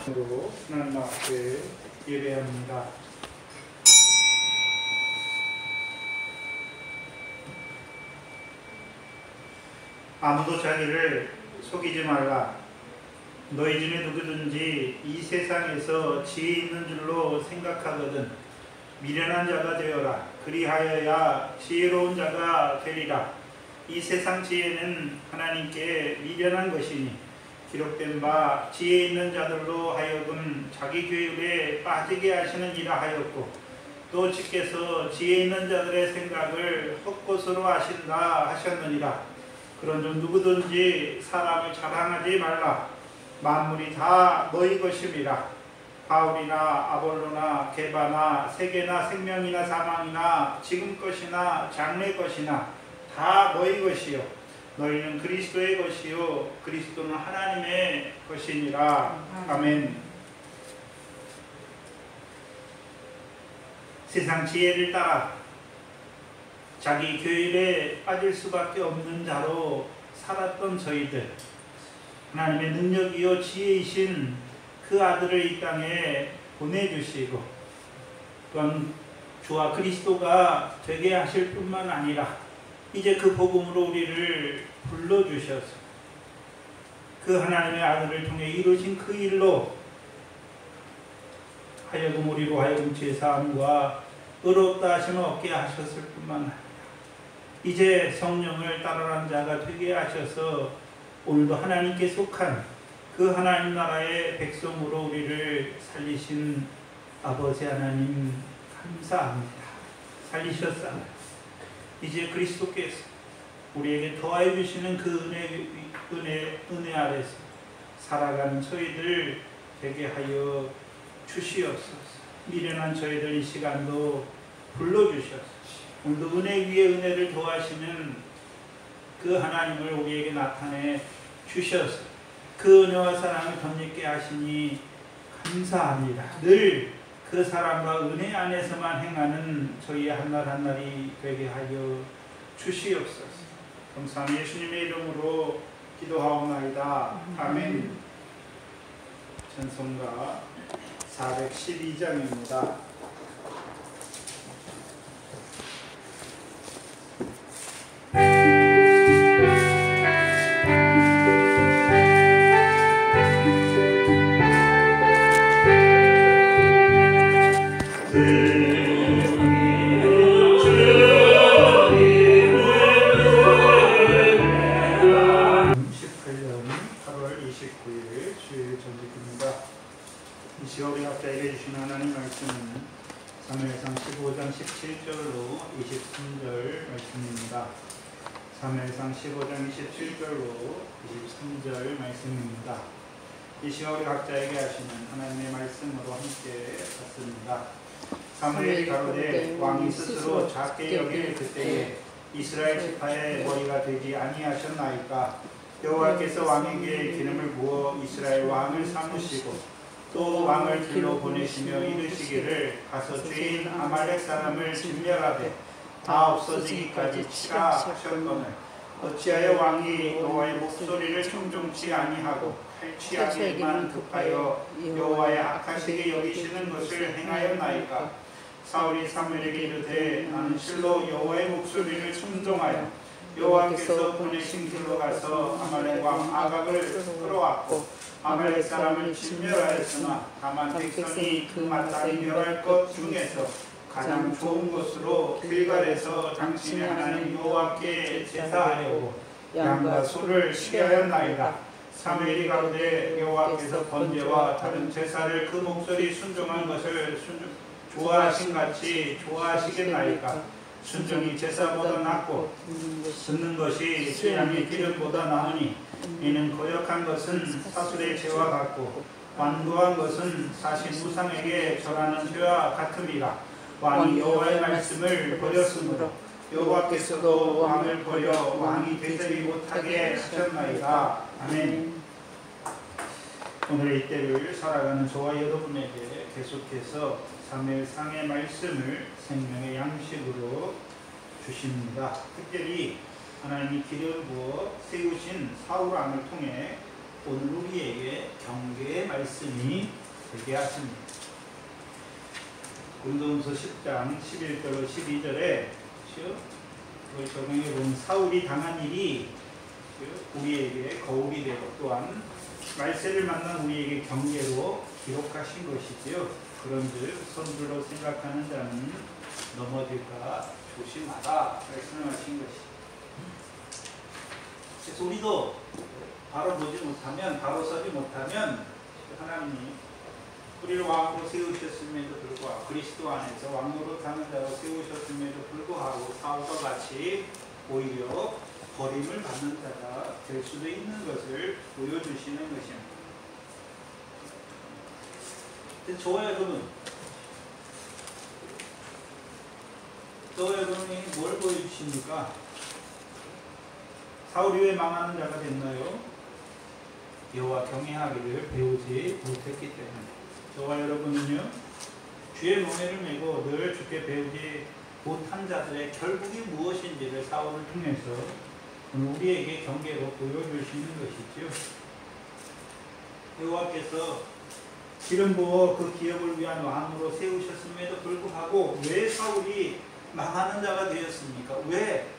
하나님 앞에 예배합니다. 아무도 자기를 속이지 말라. 너희 중에 누구든지 이 세상에서 지혜 있는 줄로 생각하거든 미련한 자가 되어라. 그리하여야 지혜로운 자가 되리라. 이 세상 지혜는 하나님께 미련한 것이니 기록된 바 지혜 있는 자들로 하여금 자기 교육에 빠지게 하시느니라 하였고, 또 주께서 지혜 있는 자들의 생각을 헛것으로 하신다 하셨느니라. 그런즉 누구든지 사람을 자랑하지 말라. 만물이 다 너희 것임이라. 바울이나 아볼로나 게바나 세계나 생명이나 사망이나 지금 것이나 장래 것이나 다 너희 것이요 너희는 그리스도의 것이요 그리스도는 하나님의 것이니라. 아멘. 세상 지혜를 따라 자기 교율에 빠질 수밖에 없는 자로 살았던 저희들, 하나님의 능력이요 지혜이신 그 아들을 이 땅에 보내주시고 또한 주와 그리스도가 되게 하실 뿐만 아니라 이제 그 복음으로 우리를 불러주셔서 그 하나님의 아들을 통해 이루신 그 일로 하여금 우리로 하여금 죄사함과 의롭다 하심을 얻게 하셨을 뿐만 아니라 이제 성령을 따르는 자가 되게 하셔서 오늘도 하나님께 속한 그 하나님 나라의 백성으로 우리를 살리신 아버지 하나님 감사합니다. 살리셨사옵니다. 이제 그리스도께서 우리에게 더하여 주시는 그 은혜 아래서 살아가는 저희들 되게 하여 주시옵소서. 미련한 저희들 이 시간도 불러주셔서 오늘도 은혜 위에 은혜를 더하시는 그 하나님을 우리에게 나타내 주셔서 그 은혜와 사랑을 덧입게 하시니 감사합니다. 늘 그 사랑과 은혜 안에서만 행하는 저희의 한날 한날이 되게 하여 주시옵소서. 감사합니다. 예수님의 이름으로 기도하옵나이다. 아멘. 찬송가 412장입니다. 사무엘상 15장 27절로 23절 말씀입니다. 이 시간 우리 각자에게 하시는 하나님의 말씀으로 함께 받습니다. 사무엘이 가로되 왕이 스스로 작게 여길 그때에 이스라엘 지파의 머리가 되지 아니하셨나이까. 여호와께서 왕에게 기름을 부어 이스라엘 왕을 삼으시고 또 왕을 길로 보내시며 이르시기를 가서 죄인 아말렉 사람을 진멸하되 다 없어지기까지 치라 하셨거늘 어찌하여 왕이 여호와의 목소리를 청종치 아니하고 탈취하기만 급하여 여호와의 악하시게 여기시는 것을 행하였나이까. 사울이 사무엘에게 이르되 나는 실로 여호와의 목소리를 청종하여 여호와께서 보내신 길로 가서 아말렉 왕 아각을 끌어왔고 아말렉 사람을 진멸하였으나 다만 백성이 그 마땅히 멸할 것 중에서 가장 좋은 것으로 길갈에서 당신의 하나님 여호와께 제사하려고 양과 소를 시하였나이다. 사무엘이 가로되 여호와께서 번제와 다른 제사를 그 목소리 순종한 것을 좋아하신 같이 좋아하시겠나이까. 순종이 제사보다 낫고 듣는 것이 신양의 기름보다 나으니 이는 거역한 것은 사술의 죄와 같고 완고한 것은 사신 우상에게 절하는 죄와 같음이라. 왕이 여호와의 말씀을 버렸으므로 여호와께서도 왕을 버려 왕이 되지 못하게 하셨나이다. 아멘. 오늘 이때를 살아가는 저와 여러분에게 계속해서 사무엘상의 말씀을 생명의 양식으로 주십니다. 특별히 하나님이 기름 부어 세우신 사울 왕을 통해 오늘 우리에게 경계의 말씀이 되게 하십니다. 고린도전서 10장 11절로 12절에 우리 적용해 보면 사울이 당한 일이 우리에게 거울이 되고 또한 말세를 만난 우리에게 경계로 기록하신 것이지요. 그런즉 선불로 생각하는 자는 넘어질까 조심하라 말씀하신 것이죠. 그래서 우리도 바로 보지 못하면, 바로 서지 못하면 하나님이 우리를 왕으로 세우셨음에도 불구하고 그리스도 안에서 왕으로 타는 자로 세우셨음에도 불구하고 사울과 같이 오히려 버림을 받는 자가 될 수도 있는 것을 보여주시는 것입니다. 저와 여러분이 뭘 보여주십니까? 사울이 왜 망하는 자가 됐나요? 여호와 경외하기를 배우지 못했기 때문에. 저와 여러분은요, 주의 멍에를 메고 늘 주께 배우지 못한 자들의 결국이 무엇인지를 사울을 통해서 우리에게 경계로 보여주시는 것이죠. 여호와께서 기름 부어 그 기업을 위한 왕으로 세우셨음에도 불구하고 왜 사울이 망하는 자가 되었습니까? 왜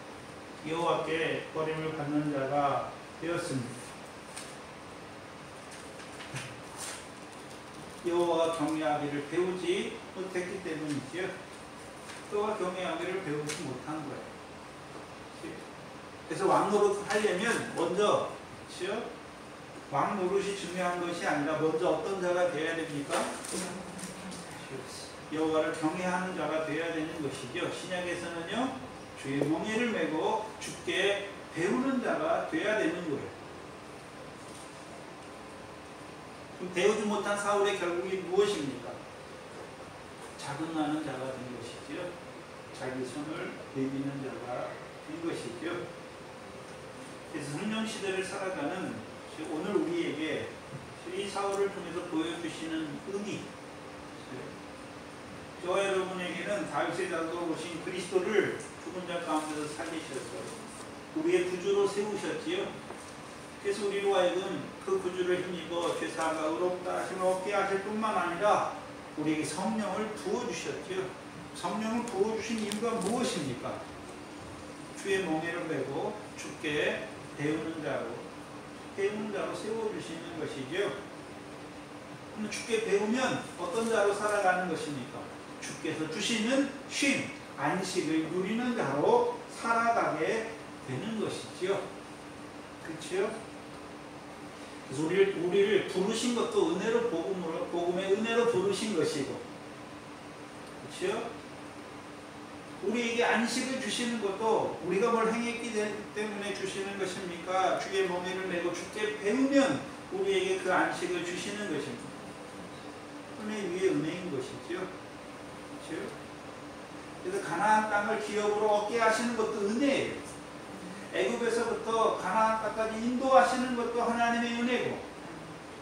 여호와께 버림을 받는 자가 되었습니까? 여호와 경외하기를 배우지 못했기 때문이지요. 여호와 경외하기를 배우지 못한 거예요. 그래서 왕 노릇 하려면 먼저 왕 노릇이 중요한 것이 아니라 먼저 어떤 자가 되어야 됩니까? 여호와를 경외하는 자가 되어야 되는 것이죠. 신약에서는요, 주의 멍에를 메고 주께 배우는 자가 되어야 되는 거예요. 배우지 못한 사울의 결국이 무엇입니까? 자긍하는 자가 된 것이지요. 자기 손을 내미는 자가 된 것이죠. 그래서 성령 시대를 살아가는 오늘 우리에게 이 사울을 통해서 보여주시는 의미, 저와 여러분에게는 다윗의 자손으로 오신 그리스도를 죽은 자 가운데서 살리셔서 우리의 구주로 세우셨지요. 그래서 우리로 하여금 그 구주를 힘입어 죄사함과 의롭다 하심을 얻게 하실 뿐만 아니라 우리에게 성령을 부어주셨지요. 성령을 부어주신 이유가 무엇입니까? 주의 멍에를 메고 주께 배우는 자로 세워주시는 것이죠. 그럼 주께 배우면 어떤 자로 살아가는 것입니까? 주께서 주시는 쉼, 안식을 누리는 자로 살아가게 되는 것이지요. 그렇죠? 그래서 우리를 부르신 것도 은혜로 복음의 은혜로 부르신 것이고, 그렇죠? 우리에게 안식을 주시는 것도 우리가 뭘 행했기 때문에 주시는 것입니까? 주의 멍에를 메고 주께 배우면 우리에게 그 안식을 주시는 것입니다. 은혜 위에 은혜인 것이죠. 그렇죠? 그래서 가나안 땅을 기업으로 얻게 하시는 것도 은혜예요. 애굽에서부터 가나안 땅까지 인도하시는 것도 하나님의 은혜고,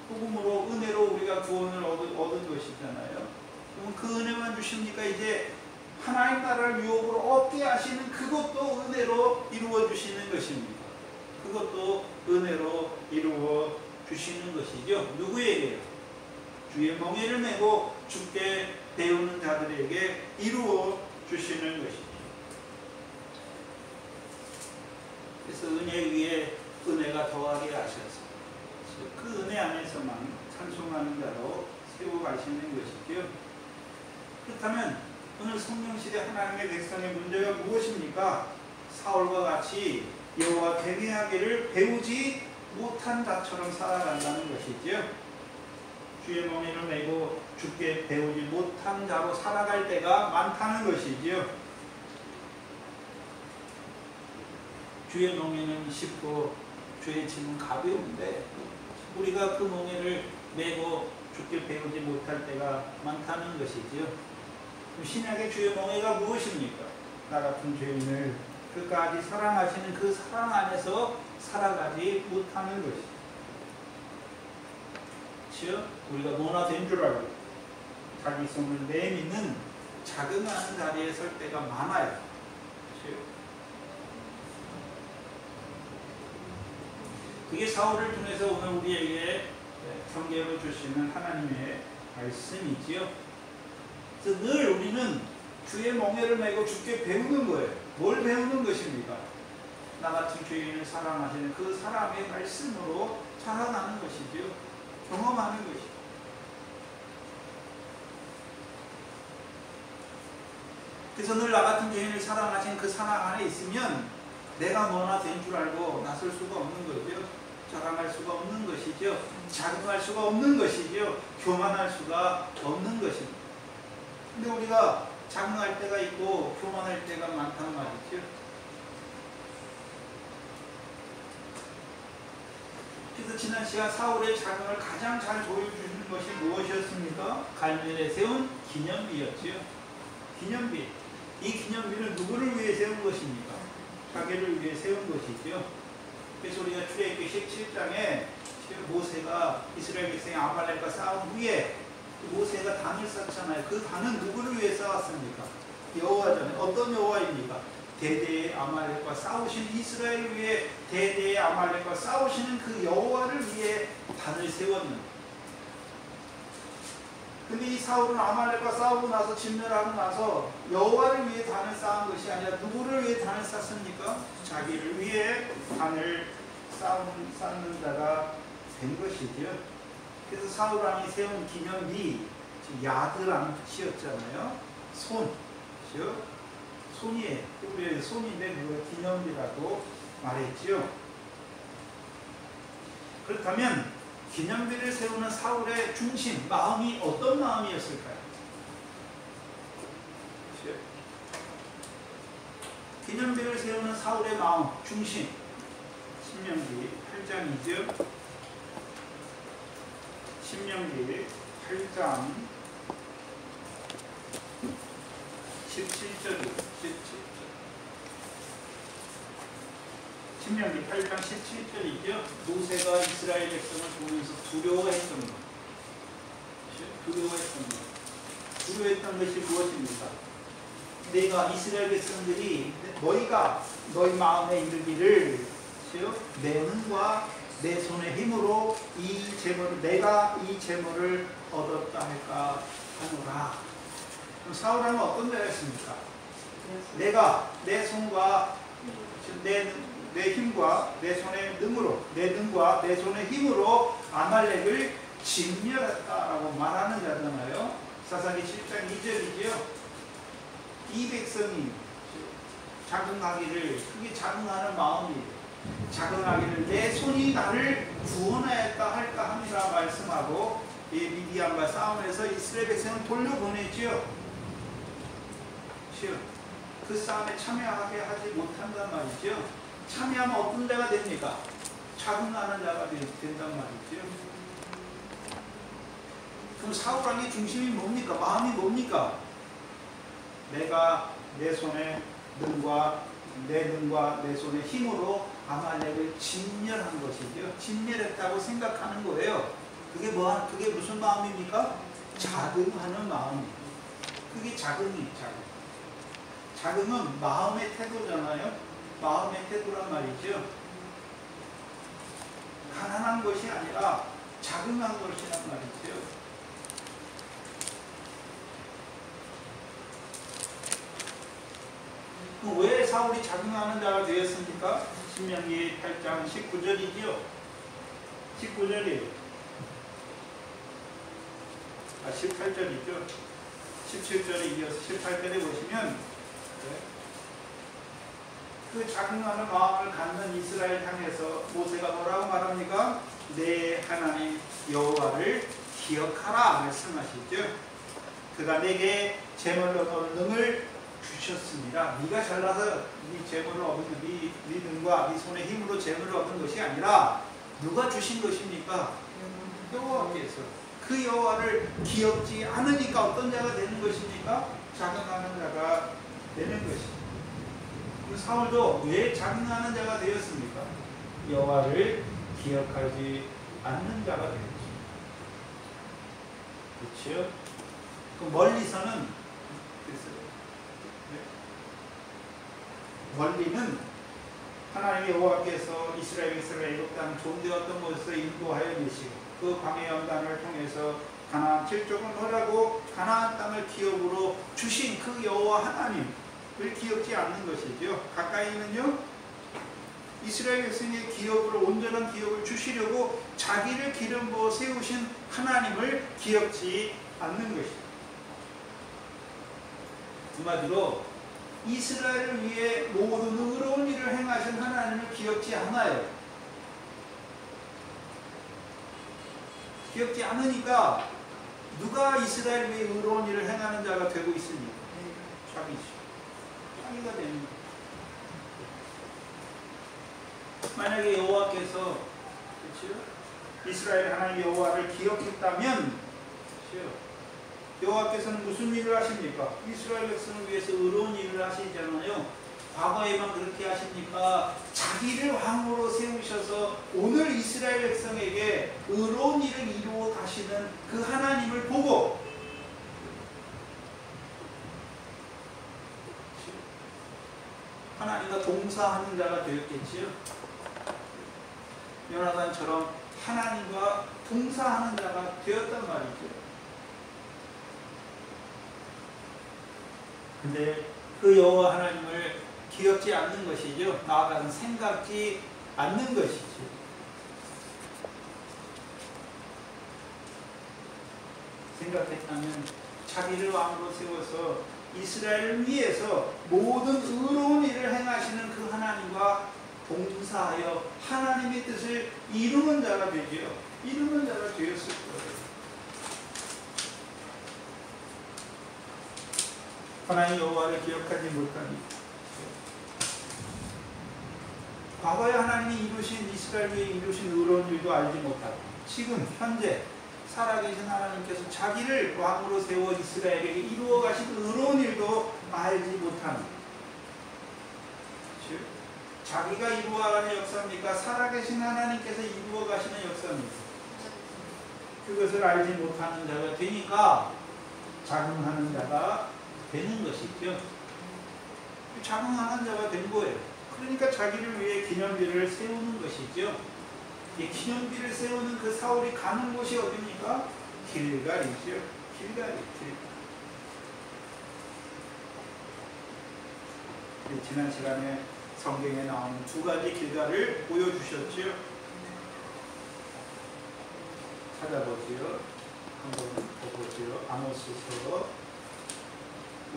복음으로 은혜로 우리가 구원을 얻은 것이잖아요. 그럼 그 은혜만 주십니까? 이제 하나님 나라를 유업으로 얻게 하시는 그것도 은혜로 이루어 주시는 것입니다. 그것도 은혜로 이루어 주시는 것이죠. 누구에게요? 주의 멍에를 메고 주께 배우는 자들에게 이루어 주시는 것이죠. 그래서 은혜 위에 은혜가 더하게 하셔서 그 은혜 안에서만 찬송하는 자로 세워가시는 것이죠. 그렇다면 오늘 성령시대 하나님의 백성의 문제가 무엇입니까? 사울과 같이 여호와 경외하기를 배우지 못한 자처럼 살아간다는 것이죠. 주의 멍에를 메고 주께 배우지 못한 자로 살아갈 때가 많다는 것이지요. 주의 멍에는 쉽고 주의 짐은 가벼운데 우리가 그 멍에를 메고 주께 배우지 못할 때가 많다는 것이지요. 신약의 주의 멍에가 무엇입니까? 나 같은 죄인을 끝까지 사랑하시는 그 사랑 안에서 살아가지 못하는 것이죠. 그렇죠? 우리가 논화된 줄 알고 자기 손을 내미는 자긍하는 자리에 설 때가 많아요. 그렇죠? 그게 사울을 통해서 오늘 우리에게 경계로 주시는 하나님의 말씀이지요. 그래서 늘 우리는 주의 멍에를 메고 주께 배우는 거예요. 뭘 배우는 것입니까? 나 같은 죄인을 사랑하시는 그 사람의 말씀으로 자라나는 것이지요. 경험하는 것이죠. 그래서 늘 나 같은 죄인을 사랑하신 그 사랑 안에 있으면 내가 뭐나 된 줄 알고 나설 수가 없는 거죠. 자랑할 수가 없는 것이죠. 자긍할 수가 없는 것이죠. 교만할 수가 없는 것입니다. 근데 우리가 자긍할 때가 있고 교만할 때가 많단 말이죠. 그래서 지난 시간 사울의 자긍을 가장 잘 보여주는 것이 무엇이었습니까? 갈멜에 세운 기념비였지요. 기념비. 이 기념비는 누구를 위해 세운 것입니까? 자기를 위해 세운 것이죠. 그래서 우리가 출애굽기 17장에 모세가 이스라엘 백성이 아말렉과 싸운 후에 모세가 단을 쌓잖아요. 그 단은 누구를 위해 쌓았습니까? 여호와잖아요. 어떤 여호와입니까? 대대의 아말렉과 싸우신 이스라엘을 위해 대대의 아말렉과 싸우시는 그 여호와를 위해 단을 세웠는데, 근데 이 사울은 아말렉과 싸우고 나서 진멸하고 나서 여호와를 위해 단을 쌓은 것이 아니라 누구를 위해 단을 쌓습니까? 자기를 위해 단을 쌓는 자가 된 것이죠. 그래서 사울 왕이 세운 기념비, 야드라는 뜻이었잖아요. 손, 그렇죠? 손이에요. 우리의 손인데 그걸 기념비라고 말했지요. 그렇다면 기념비를 세우는 사울의 중심, 마음이 어떤 마음이었을까요? 그렇죠? 기념비를 세우는 사울의 마음, 중심, 신명기 8장이죠. 신명기 8장 17절이죠. 17절. 신명기 8장 17절이죠. 모세가 이스라엘 백성을 보면서 두려워했던 것. 두려워했던 것이 무엇입니까? 내가 이스라엘 백성들이 너희가 너희 마음에 이르기를 내 눈과 내 손의 힘으로 내가 이 재물을 얻었다 할까 하노라. 그럼 사울 왕은 어떤 데가 있습니까? 내가 내 손과 내 힘과 내 손의 능으로, 내 능과 내 손의 힘으로 아말렉을 진멸했다라고 말하는 자잖아요. 사사기 7장 2절이지요. 이 백성이 자긍하기를, 그게 자긍하는 마음이에요. 자긍하기를 내 손이 나를 구원하였다 할까 함이라 말씀하고 미디안과 싸움에서 이스라엘 백성을 돌려보내지요. 그 싸움에 참여하게 하지 못한단 말이죠. 참여하면 어떤 자가 됩니까? 자긍하는 자가 된단 말이죠. 그럼 사울 왕의 중심이 뭡니까? 마음이 뭡니까? 내가 내 손의 능과 내 손의 힘으로 아말렉을 진멸한 것이죠. 진멸했다고 생각하는 거예요. 그게 무슨 마음입니까? 자긍하는 마음이에요. 그게 자긍이에요. 자긍은 마음의 태도잖아요. 마음의 태도란 말이죠. 가난한 것이 아니라 자긍한 것이란 말이죠. 왜 사울이 자긍하는 자가 되었습니까? 신명기 8장 19절이지요. 19절이에요. 18절이죠. 17절에 이어서 18절에 보시면 그 자긍하는 마음을 갖는 이스라엘 향해서 모세가 뭐라고 말합니까? 내 하나님 여호와를 기억하라 말씀하시죠. 그가 내게 재물로 얻는 능을 주셨습니다. 네가 잘나서 네 재물을 얻은 네 능과 네 손의 힘으로 재물을 얻은 것이 아니라 누가 주신 것입니까? 여호와께서. 그 여호와를 기억지 않으니까 어떤 자가 되는 것입니까? 자긍하는 자가 되는 것입니다. 사울도 왜 자긍하는 자가 되었습니까? 여호와를 기억하지 않는 자가 되었죠. 그렇죠? 그 멀리서는 멀리는 하나님의 여호와께서 이스라엘 백성을 애굽 땅 존대했던 곳에서 인도하여 계시고 그 광해 연단을 통해서 가나안 칠족을 하라고 가나안 땅을 기업으로 주신 그 여호와 하나님을 기억지 않는 것이죠. 가까이는요 이스라엘 백성의 기업으로 온전한 기업을 주시려고 자기를 기름 부어 세우신 하나님을 기억지 않는 것이죠. 한마디로 이스라엘을 위해 모든 의로운 일을 행하신 하나님을 기억지 않아요. 기억지 않으니까 누가 이스라엘 위해 의로운 일을 행하는 자가 되고 있습니까? 자기죠. 자기가 되는 거예요. 만약에 여호와께서 그렇죠? 이스라엘 하나님 여호와를 기억했다면 그렇죠? 여호와께서는 무슨 일을 하십니까? 이스라엘 백성을 위해서 의로운 일을 하시잖아요. 과거에만 그렇게 하십니까? 자기를 왕으로 세우셔서 오늘 이스라엘 백성에게 의로운 일을 이루어 가시는 그 하나님을 보고 하나님과 동사하는 자가 되었겠지요. 요나단처럼 하나님과 동사하는 자가 되었단 말이죠. 근데 그 여호와 하나님을 기억지 않는 것이죠. 나아가는 생각지 않는 것이죠. 생각했다면 자기를 왕으로 세워서 이스라엘을 위해서 모든 의로운 일을 행하시는 그 하나님과 동사하여 하나님의 뜻을 이루는 자가 되죠. 이루는 자가 되었을 거예요. 하나님 여호와를 기억하지 못하니 과거에 하나님이 이루신 이스라엘 위에 이루신 의로운 일도 알지 못하고 지금 현재 살아계신 하나님께서 자기를 왕으로 세워 이스라엘에게 이루어 가신 의로운 일도 알지 못하는 즉 자기가 이루어가는 역사입니까? 살아계신 하나님께서 이루어 가시는 역사입니까? 그것을 알지 못하는 자가 되니까 자긍하는 자가 되는 것이죠. 자긍하는 자가 된 거예요. 그러니까 자기를 위해 기념비를 세우는 것이죠. 이 기념비를 세우는 그 사울이 가는 곳이 어디입니까? 길갈이죠. 길갈이. 지난 시간에 성경에 나오는 두 가지 길갈을 보여주셨죠. 찾아보지요. 한번 보보지요. 아모스서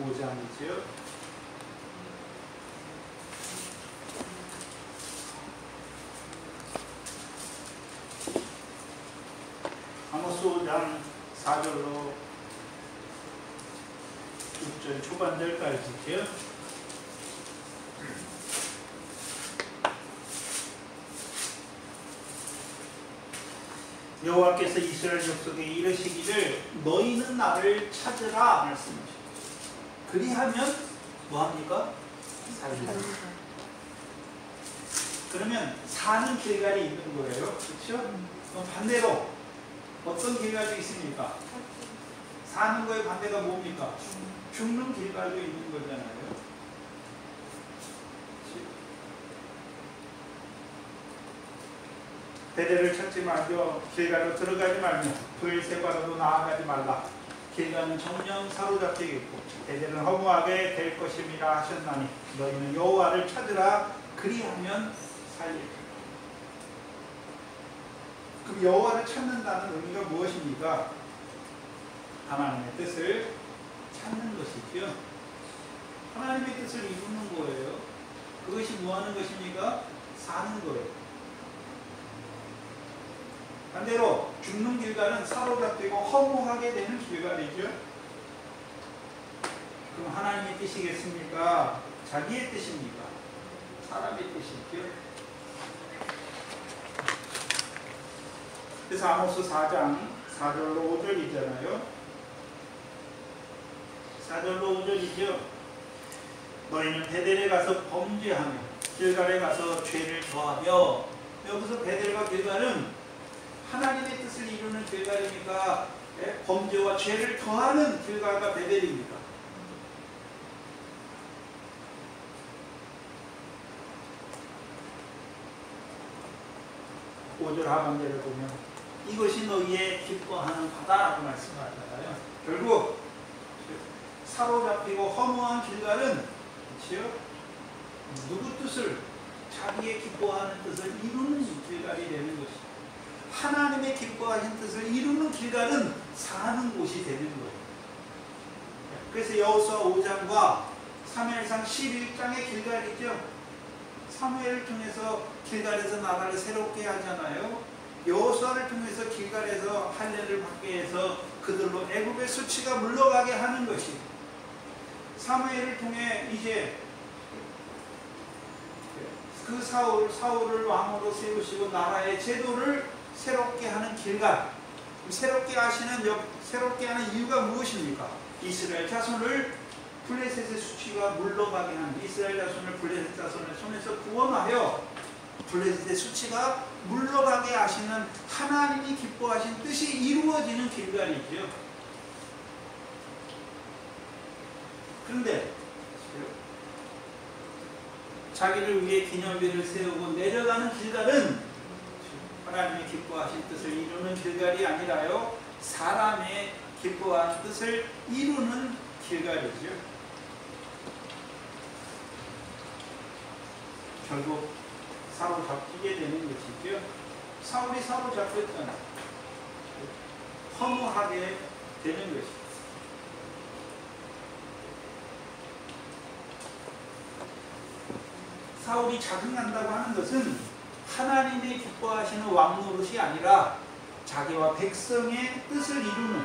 5장이죠. 아모스 5장 4절로 6절 초반절까지죠. 여호와께서 이스라엘 족속에 이르시기를 너희는 나를 찾으라 말씀하십니다. 그리하면 뭐합니까? 살리라. 그러면 사는 길갈이 있는 거예요. 그렇죠? 그럼 반대로 어떤 길갈도 있습니까? 사는 거의 반대가 뭡니까? 죽는 길갈도 있는 거잖아요. 베델을 찾지 말며 길갈로 들어가지 말며 브엘세바로도 나아가지 말라. 길갈은 정령 사로잡히겠고 베델은 허무하게 될 것임이라 하셨나니 너희는 여호와를 찾으라. 그리하면 살리라. 그럼 여호와를 찾는다는 의미가 무엇입니까? 하나님의 뜻을 찾는 것이죠. 하나님의 뜻을 이루는 거예요. 그것이 뭐하는 것입니까? 사는 거예요. 반대로 죽는 길갈은 사로잡히고 허무하게 되는 길갈이죠. 그럼 하나님의 뜻이겠습니까? 자기의 뜻입니까? 사람의 뜻이죠. 그래서 아모스 4장 4절로 5절이잖아요. 4절로 5절이죠. 너희는 베델에 가서 범죄하며 길갈에 가서 죄를 더하며. 여기서 베델과 길갈은 하나님의 뜻을 이루는 길갈입니까? 범죄와 죄를 더하는 길갈과 베델입니까? 5절 하반절을 보면 이것이 너희의 기뻐하는 바다라고 말씀하잖아요. 결국 사로잡히고 허무한 길갈은 그렇죠? 누구 뜻을 자기의 기뻐하는 뜻을 이루는 길갈이 되는 것이죠. 하나님의 기뻐하신 뜻을 이루는 길갈은 사는 곳이 되는 거예요. 그래서 여호수아 5장과 사무엘상 11장의 길갈이죠. 사무엘을 통해서 길갈에서 나라를 새롭게 하잖아요. 여호수아를 통해서 길갈에서 할례를 받게 해서 그들로 애굽의 수치가 물러가게 하는 것이, 사무엘을 통해 이제 그 사울을 왕으로 세우시고 나라의 제도를 새롭게 하는 길갈. 새롭게 하는 이유가 무엇입니까? 이스라엘 자손을 블레셋의 수치가 물러가게 하는, 이스라엘 자손을 블레셋 자손의 손에서 구원하여 블레셋의 수치가 물러가게 하시는 하나님이 기뻐하신 뜻이 이루어지는 길갈이죠. 그런데 자기를 위해 기념비를 세우고 내려가는 길갈은 하나님이 기뻐하신 뜻을 이루는 길갈이 아니라요, 사람의 기뻐하는 뜻을 이루는 길갈이죠. 결국 사로잡히게 되는 것이죠. 사울이 사로잡혔잖아요. 허무하게 되는 것이죠. 사울이 자긍한다고 하는 것은 하나님의 기뻐하시는 왕노릇이 아니라 자기와 백성의 뜻을 이루는,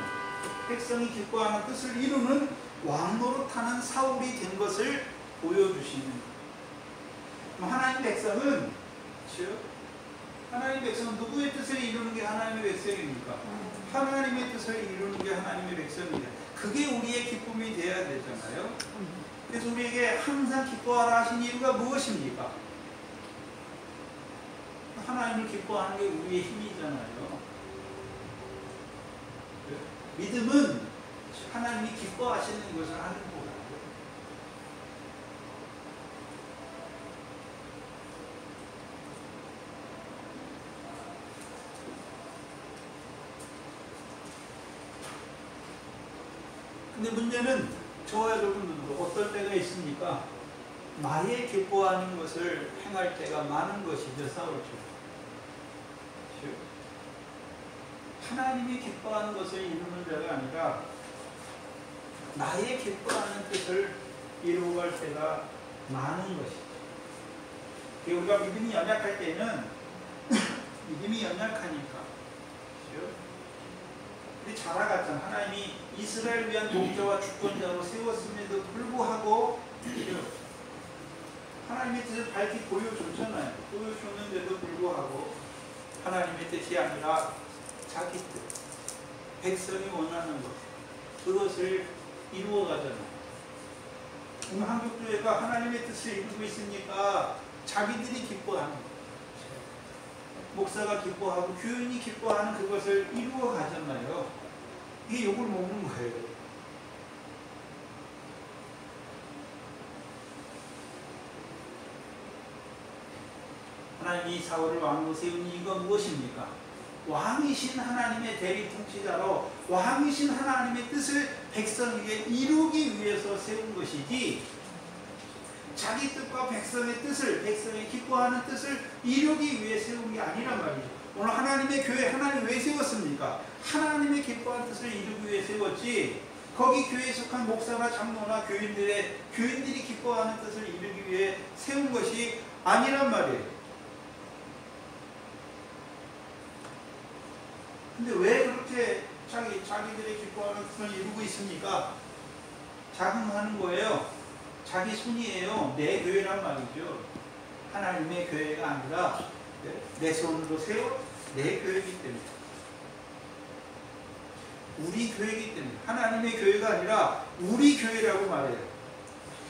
백성이 기뻐하는 뜻을 이루는 왕노릇하는 사울이 된 것을 보여주시는 거예요. 하나님 백성은, 하나님 백성은 누구의 뜻을 이루는 게 하나님의 백성입니까? 하나님의 뜻을 이루는 게 하나님의 백성입니다. 그게 우리의 기쁨이 되어야 되잖아요. 그래서 우리에게 항상 기뻐하라 하신 이유가 무엇입니까? 하나님을 기뻐하는 게 우리의 힘이잖아요. 믿음은 하나님이 기뻐하시는 것을 하는 거예요. 근데 문제는 저와 여러분들도 어떨 때가 있습니까? 나의 기뻐하는 것을 행할 때가 많은 것이죠. 사울처럼. 하나님이 기뻐하는 것을 이루는 자가 아니라 나의 기뻐하는 뜻을 이루고 갈 때가 많은 것이죠. 우리가 믿음이 연약할 때는 믿음이 연약하니까, 우리 잘 알았잖아. 하나님이 이스라엘 위한 목자와 주권자로 세웠음에도 불구하고 하나님의 뜻을 밝히 보여줬잖아요. 보여줬는데도 불구하고 하나님의 뜻이 아니라 자기 뜻, 백성이 원하는 것, 그것을 이루어가잖아요. 오늘 한국교회가 하나님의 뜻을 이루고 있으니까 자기들이 기뻐하는 거예요. 목사가 기뻐하고 교인이 기뻐하는 그것을 이루어가잖아요. 이게 욕을 먹는 거예요. 하나님이 사울을 왕으로 세운 이유가 무엇입니까? 왕이신 하나님의 대리 통치자로 왕이신 하나님의 뜻을 백성 위에 이루기 위해서 세운 것이지, 자기 뜻과 백성의 뜻을, 백성이 기뻐하는 뜻을 이루기 위해 세운 게 아니란 말이죠. 오늘 하나님의 교회, 하나님 왜 세웠습니까? 하나님의 기뻐하는 뜻을 이루기 위해 세웠지, 거기 교회에 속한 목사나 장로나 교인들이 기뻐하는 뜻을 이루기 위해 세운 것이 아니란 말이에요. 근데 왜 그렇게 자기들의 기뻐하는 뜻을 이루고 있습니까? 자긍하는 거예요. 자기 손이에요. 내 교회란 말이죠. 하나님의 교회가 아니라 내 손으로 세운 내 교회이기 때문에, 우리 교회이기 때문에, 하나님의 교회가 아니라 우리 교회라고 말해요.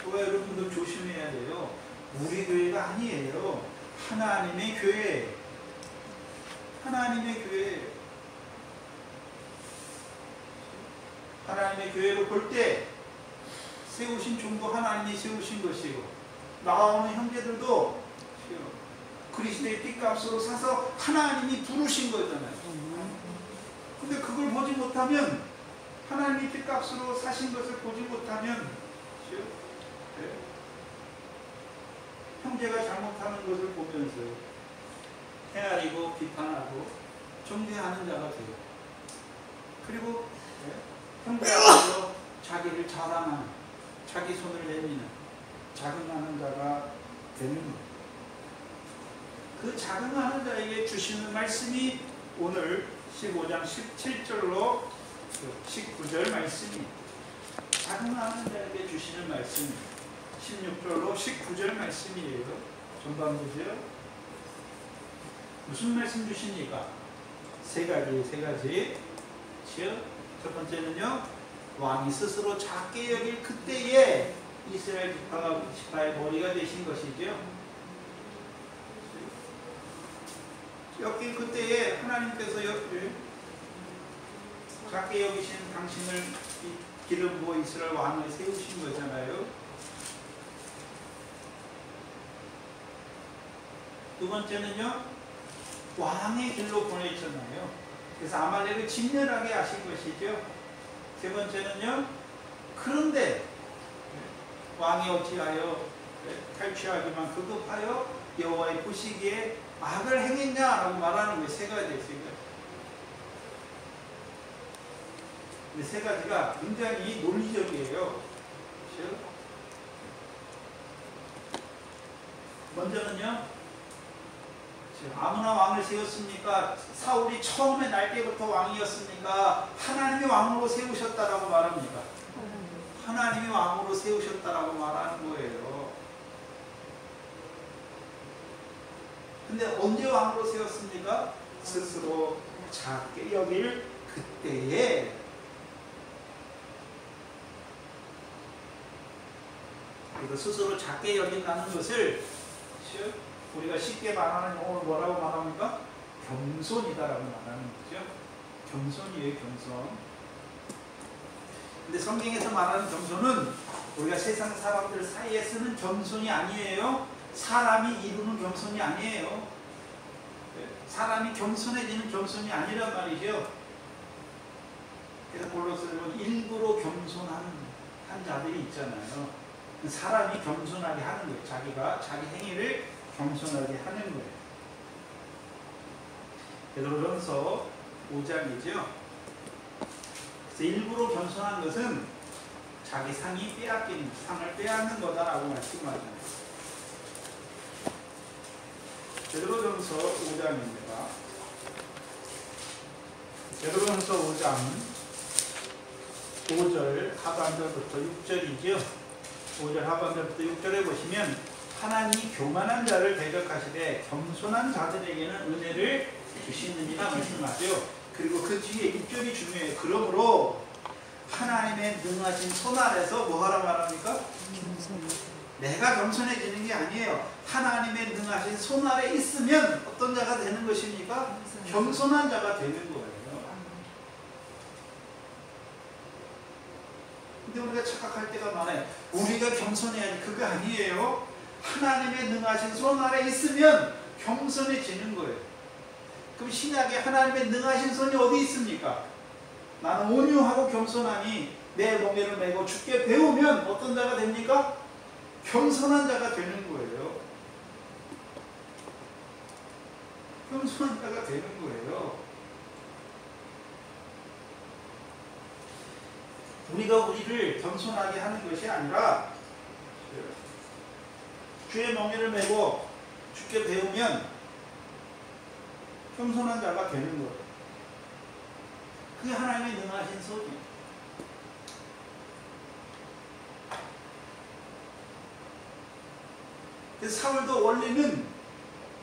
저와 여러분들 조심해야 돼요. 우리 교회가 아니에요. 하나님의 교회. 하나님의 교회. 하나님의 교회로 볼 때 세우신 종도 하나님이 세우신 것이고, 나오는 형제들도 그리스도의 핏값으로 사서 하나님이 부르신 거잖아요. 근데 그걸 보지 못하면 하나님이 핏값으로 사신 것을 보지 못하면 네? 형제가 잘못하는 것을 보면서 헤아리고 비판하고 정죄하는 자가 돼요. 그리고 네? 형제가 자기를 자랑하는, 자기 손을 내미는, 자긍하는 자가 되는 거예요. 그 자긍하는 자에게 주시는 말씀이 오늘 15장 17절로 19절 말씀이 자긍하는 자에게 주시는 말씀이 16절로 19절 말씀이에요. 전반 보세요. 무슨 말씀 주십니까? 세 가지. 첫 번째는요, 왕이 스스로 작게 여길 그때에 이스라엘 지파의 머리가 되신 것이죠. 여길 그때에 하나님께서 작게 여기신 당신을 기름 부어 이스라엘 왕을 세우신 거잖아요. 두 번째는요, 왕의 길로 보내셨나요? 그래서 아말렉을 진멸하게 하신 것이죠. 세 번째는요, 그런데 왕이 어찌하여 탈취하기만 급급하여 여호와의 보시기에 악을 행했냐라고 말하는 거예요. 세 가지. 근데 세 가지가 굉장히 논리적이에요. 먼저는요, 아무나 왕을 세웠습니까? 사울이 처음에 날 때부터 왕이었습니까? 하나님이 왕으로 세우셨다라고 말합니다. 하나님이 왕으로 세우셨다라고 말하는 거예요. 근데 언제 왕으로 세웠습니까? 스스로 작게 여길 그때에. 그래서 스스로 작게 여긴다는 것을 우리가 쉽게 말하는 용어를 뭐라고 말합니까? 겸손이다라고 말하는 거죠. 겸손이에요, 겸손. 근데 성경에서 말하는 겸손은 우리가 세상 사람들 사이에 쓰는 겸손이 아니에요. 사람이 이루는 겸손이 아니에요. 사람이 겸손해지는 겸손이 아니란 말이죠. 그래서 골로새서 보면 일부러 겸손한 자들이 있잖아요. 사람이 겸손하게 하는 거예요. 자기가 자기 행위를 겸손하게 하는 거예요. 베드로전서 5장이죠. 그래서 일부러 겸손한 것은 자기 상이 빼앗기는, 상을 빼앗는 거다라고 말씀하잖아요. 베드로전서 5장입니다. 베드로전서 5장 5절 하반절부터 6절이죠. 5절 하반절부터 6절에 보시면 하나님이 교만한 자를 대적하시되 겸손한 자들에게는 은혜를 주시느니라 말씀하세요. 그리고 그 뒤에 6절이 중요해요. 그러므로 하나님의 능하신 손 아래서 뭐하라 말합니까? 내가 겸손해지는 게 아니에요. 하나님의 능하신 손 아래 있으면 어떤 자가 되는 것입니까? 겸손한 자가 되는 거예요. 근데 우리가 착각할 때가 많아요. 우리가 겸손해야지. 그거 아니에요. 하나님의 능하신 손 아래 있으면 겸손해지는 거예요. 그럼 신약에 하나님의 능하신 손이 어디 있습니까? 나는 온유하고 겸손하니 내 멍에를 메고 주께 배우면 어떤 자가 됩니까? 겸손한 자가 되는 거예요. 겸손한 자가 되는 거예요. 우리가 우리를 겸손하게 하는 것이 아니라 주의 멍에를 메고 주께 배우면 겸손한 자가 되는 거예요. 그게 하나님의 능하신 손이에요. 사울도 원래는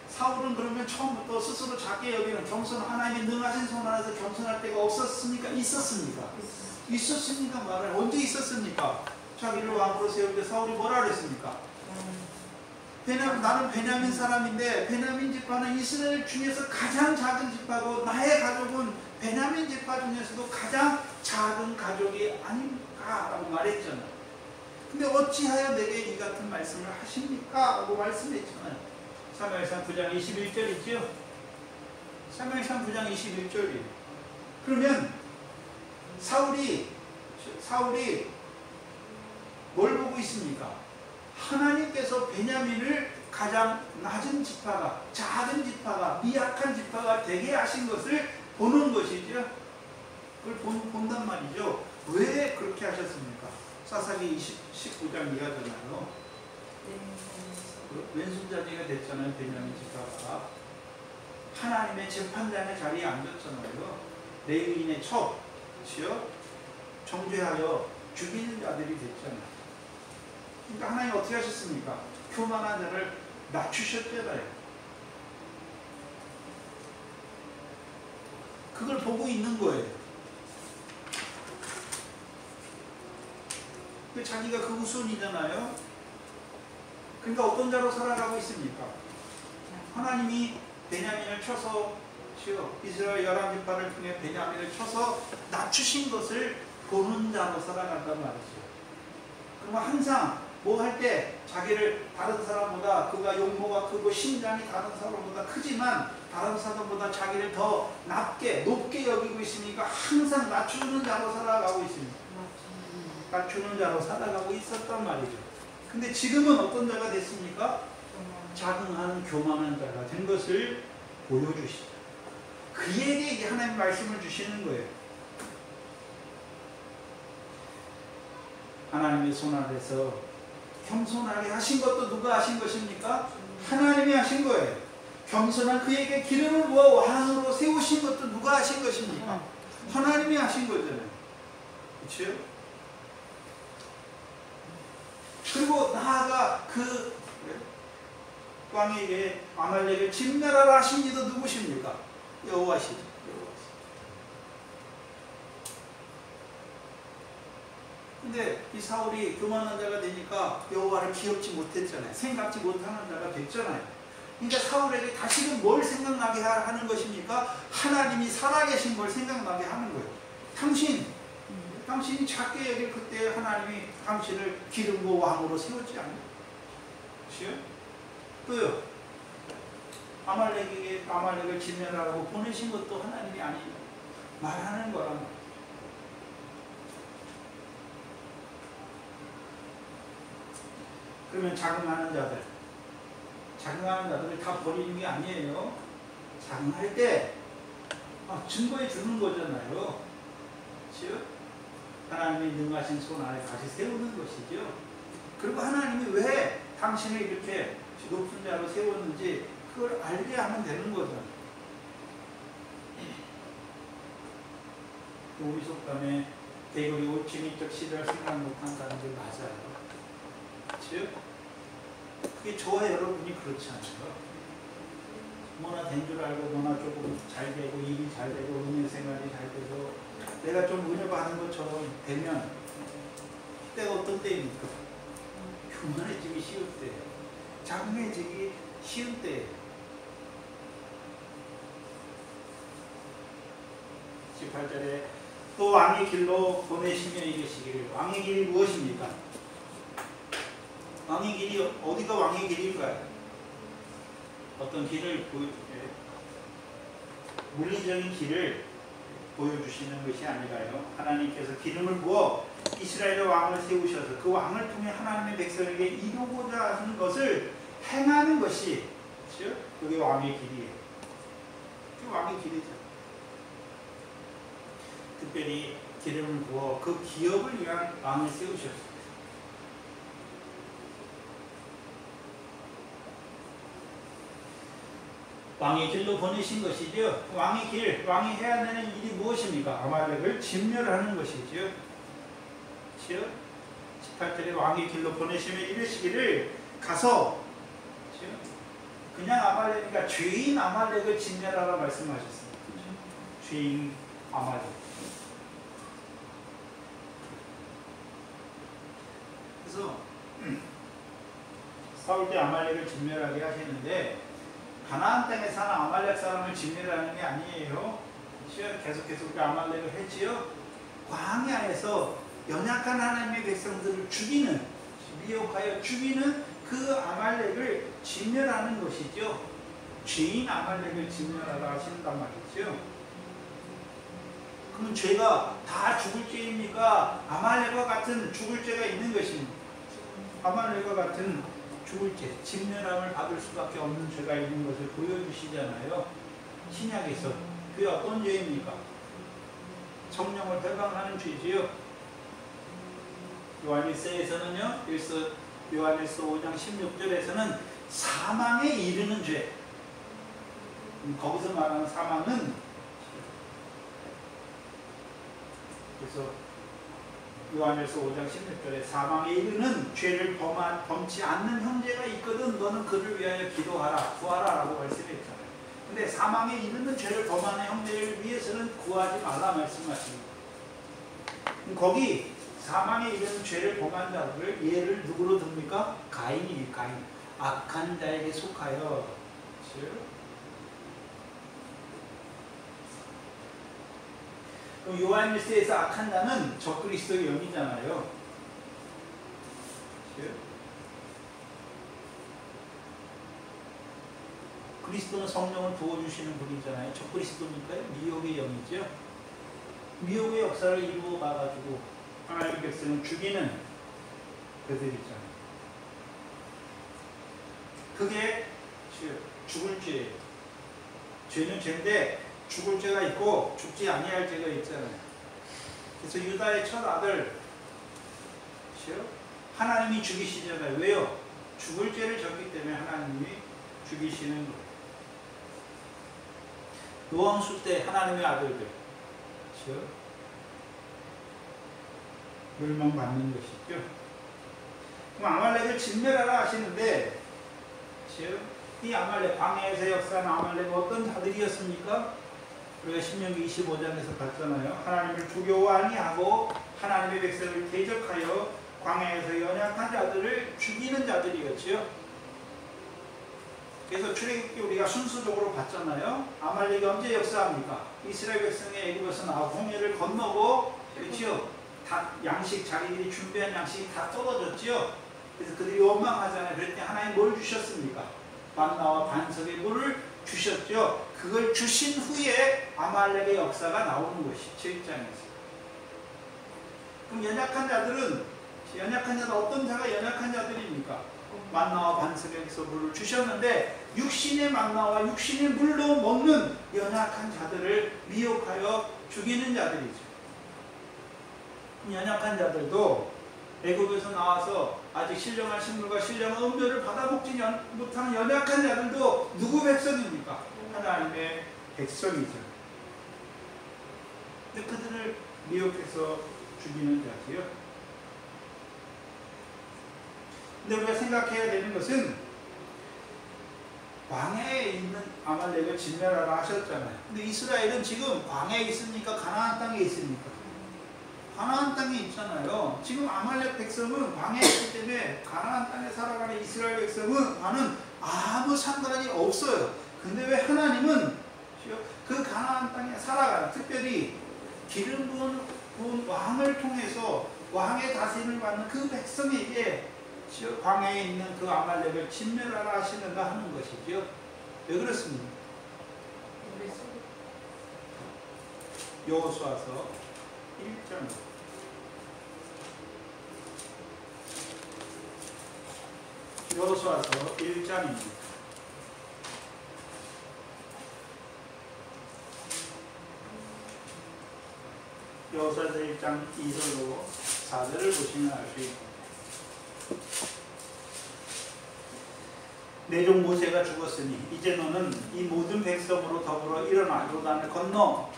사울은 그러면 처음부터 스스로 작게 여기는 겸손 하나님의 능하신 손 안에서 겸손할 때가 없었습니까? 있었습니까? 있었습니까? 말을 언제 있었습니까? 자기를 왕으로 세울 때 사울이 뭐라 그랬습니까? 나는 베냐민 사람인데 베냐민 지파는 이스라엘 중에서 가장 작은 지파고 나의 가족은 베냐민 지파 중에서도 가장 작은 가족이 아닌가 라고 말했잖아요. 근데 어찌하여 내게 이 같은 말씀을 하십니까? 라고 말씀했잖아요. 사무엘상 9장 21절이죠. 사무엘상 9장 21절이에요. 그러면 사울이 뭘 보고 있습니까? 하나님께서 베냐민을 가장 낮은 지파가, 작은 지파가, 미약한 지파가 되게 하신 것을 보는 것이죠. 그걸 본단 말이죠. 왜 그렇게 하셨습니까? 사사기 19장 이하잖아요. 왼손잡이가 됐잖아요. 베냐민 지파가 하나님의 재판장의 자리에 앉았잖아요. 레위인의 첩, 그렇죠? 정죄하여 죽이는 자들이 됐잖아요. 그러니까 하나님 어떻게 하셨습니까? 교만한 자를 낮추셨잖아요. 그걸 보고 있는 거예요. 자기가 그 우선이잖아요. 그러니까 어떤 자로 살아가고 있습니까? 하나님이 베냐민을 쳐서, 이스라엘 11지파를 통해 베냐민을 쳐서 낮추신 것을 보는 자로 살아간단 말이죠. 그러면 항상 뭐 할 때 자기를 다른 사람보다, 그가 용모가 크고 신장이 다른 사람보다 크지만 다른 사람보다 자기를 더 높게 여기고 있으니까 항상 낮추는 자로 살아가고 있습니다. 낮추는 자로 살아가고 있었단 말이죠. 근데 지금은 어떤 자가 됐습니까? 자긍하는 교만한 자가 된 것을 보여주시죠. 그에게 이제 하나님 말씀을 주시는 거예요. 하나님의 손 아래서 겸손하게 하신 것도 누가 하신 것입니까? 하나님이 하신 거예요. 겸손한 그에게 기름을 부어 왕으로 세우신 것도 누가 하신 것입니까? 하나님이 하신 거잖아요. 그렇죠? 그리고 나아가 그 왕에게 아말렉을 진멸하라 하신 이도 누구십니까? 여호와시죠. 근데 이 사울이 교만한 자가 되니까 여호와를 기억지 못했잖아요. 생각지 못하는 자가 됐잖아요. 그러니까 사울에게 다시금 뭘 생각나게 하는 것입니까? 하나님이 살아계신 걸 생각나게 하는 거예요. 당신이 작게 여길 그때 하나님이 당신을 기름 부어 왕으로 세웠지 않나요? 그렇죠? 또요. 아말렉을 진멸하라고 보내신 것도 하나님이 아니에요. 말하는 거란. 그러면 자긍하는 자들을 다 버리는 게 아니에요. 자긍할 때 증거해 주는 거잖아요. 그렇죠? 하나님이 능하신 손 아래 다시 세우는 것이죠. 그리고 하나님이 왜 당신을 이렇게 높은 자로 세웠는지 그걸 알게 하면 되는 거잖아요. 우리 속담에 대거리 오치니적 시대를 생각 못한다는 게 맞아요. 그렇죠? 그게 저와 여러분이 그렇지 않아요. 뭐나 된 줄 알고 뭐나 조금 잘 되고 일이 잘 되고 은혜 생활이 잘 돼서 내가 좀 은혜 받는 것처럼 되면 그때가 어떤 때입니까? 교만해지기 쉬울 때예요. 자긍해지기 쉬운 때예요. 18절에 또 왕의 길로 보내시며 이르시기를. 왕의 길이 무엇입니까? 왕의 길이 어디가 왕의 길인가요? 어떤 길을 물리적인 길을 보여주시는 것이 아니라요. 하나님께서 기름을 부어 이스라엘의 왕을 세우셔서 그 왕을 통해 하나님의 백성에게 이루고자 하는 것을 행하는 것이, 그렇죠? 그게 왕의 길이에요. 그게 왕의 길이죠. 특별히 기름을 부어 그 기업을 위한 왕을 세우셨어요. 왕의 길로 보내신 것이죠. 왕의 길, 왕이 해야 되는 일이 무엇입니까? 아말렉을 진멸하는 것이죠. 그렇죠? 18절에 왕의 길로 보내시며 이르시기를 가서, 그렇죠? 그냥 아말렉이니까 죄인 아말렉을 진멸하라 말씀하셨습니다. 그렇죠? 죄인 아말렉. 그래서 싸울 때 아말렉을 진멸하게 하시는데 가나안 땅에 사는 아말렉 사람을 진멸하는 게 아니에요. 계속 그 아말렉을 했지요. 광야에서 연약한 하나님의 백성들을 죽이는, 미혹하여 죽이는 그 아말렉을 진멸하는 것이죠. 죄인 아말렉을 진멸하라 하신단 말이죠. 그러면 죄가 다 죽을 죄입니까? 아말렉과 같은 죽을 죄가 있는 것입니다. 아말렉과 같은 죽을 죄, 진멸함을 받을 수밖에 없는 죄가 있는 것을 보여주시잖아요. 신약에서. 그게 어떤 죄입니까? 성령을 회방하는 죄지요. 요한일서에서는요, 요한일서 5장 16절에서는 사망에 이르는 죄. 거기서 말하는 사망은, 그래서 요한일서 5장 16절에 사망에 이르는 죄를 범치 않는 형제가 있거든 너는 그를 위하여 기도하라, 구하라 라고 말씀했잖아요. 근데 사망에 이르는 죄를 범하는 형제를 위해서는 구하지 말라 말씀하십니다. 거기 사망에 이르는 죄를 범한 자를 예를 누구로 듭니까? 가인이, 가인. 악한 자에게 속하여. 그럼 요한일서에서 악한 자는 적그리스도의 영이잖아요. 그리스도는 성령을 부어주시는 분이잖아요. 적그리스도니까요. 미혹의 영이죠. 미혹의 역사를 이루어 가가지고 하나님의 백성을 죽이는 그들이잖아요. 그게 죽을 죄예요. 죄는 죄인데 죽을 죄가 있고 죽지 아니할 죄가 있잖아요. 그래서 유다의 첫 아들 하나님이 죽이시잖아요. 왜요? 죽을 죄를 졌기 때문에 하나님이 죽이시는 거예요. 노왕수 때 하나님의 아들들 멸망받는 것이죠. 그럼 아말렉을 진멸하라 하시는데 이 아말렉, 광야에서 역사하는 아말렉은 어떤 자들이었습니까? 우리가 신명기 25장에서 봤잖아요. 하나님을 두려워 아니하고 하나님의 백성을 대적하여 광야에서 연약한 자들을 죽이는 자들이었지요. 그래서 출애굽기 우리가 순서적으로 봤잖아요. 아말렉이 언제 역사합니까? 이스라엘 백성이 애굽에서 나와 홍해를 건너고, 그렇죠? 다 양식, 자기들이 준비한 양식이 다 떨어졌죠. 그래서 그들이 원망하잖아요. 그럴 때 하나님 뭘 주셨습니까? 만나와 반석의 물을 주셨죠. 그걸 주신 후에 아말렉의 역사가 나오는 것이 7장에서. 그럼 연약한 자들 어떤 자가 연약한 자들입니까? 만나와 반석에서 물을 주셨는데 육신의 만나와 육신의 물로 먹는 연약한 자들을 미혹하여 죽이는 자들이죠. 연약한 자들도 애굽에서 나와서 아직 신령한 식물과 신령한 음료를 받아먹지 못하는 연약한 자들도 누구 백성입니까? 하나님의 백성이죠. 근데 그들을 미혹해서 죽이는 자지요. 근데 우리가 생각해야 되는 것은 광야에 있는 아말렉을 진멸하라 하셨잖아요. 근데 이스라엘은 지금 광야에 있습니까? 가나안 땅에 있습니까? 가나안 땅에 있잖아요. 지금 아말렉 백성은 광야에 있기 때문에 가나안 땅에 살아가는 이스라엘 백성과는 아무 상관이 없어요. 근데 왜 하나님은 그 가나안 땅에 살아가는, 특별히 기름 부은 왕을 통해서 왕의 다스림을 받는 그 백성에게 광야에 있는 그 아말렉을 진멸하라 하시는가 하는 것이죠. 왜 그렇습니까? 여호수아서 1장. 여호수아서 1장입니다. 여호수아서 1장 2절로 4절을 보시면 알 수 있습니다. 내 종 모세가 죽었으니 이제 너는 이 모든 백성으로 더불어 일어나 요단을 건너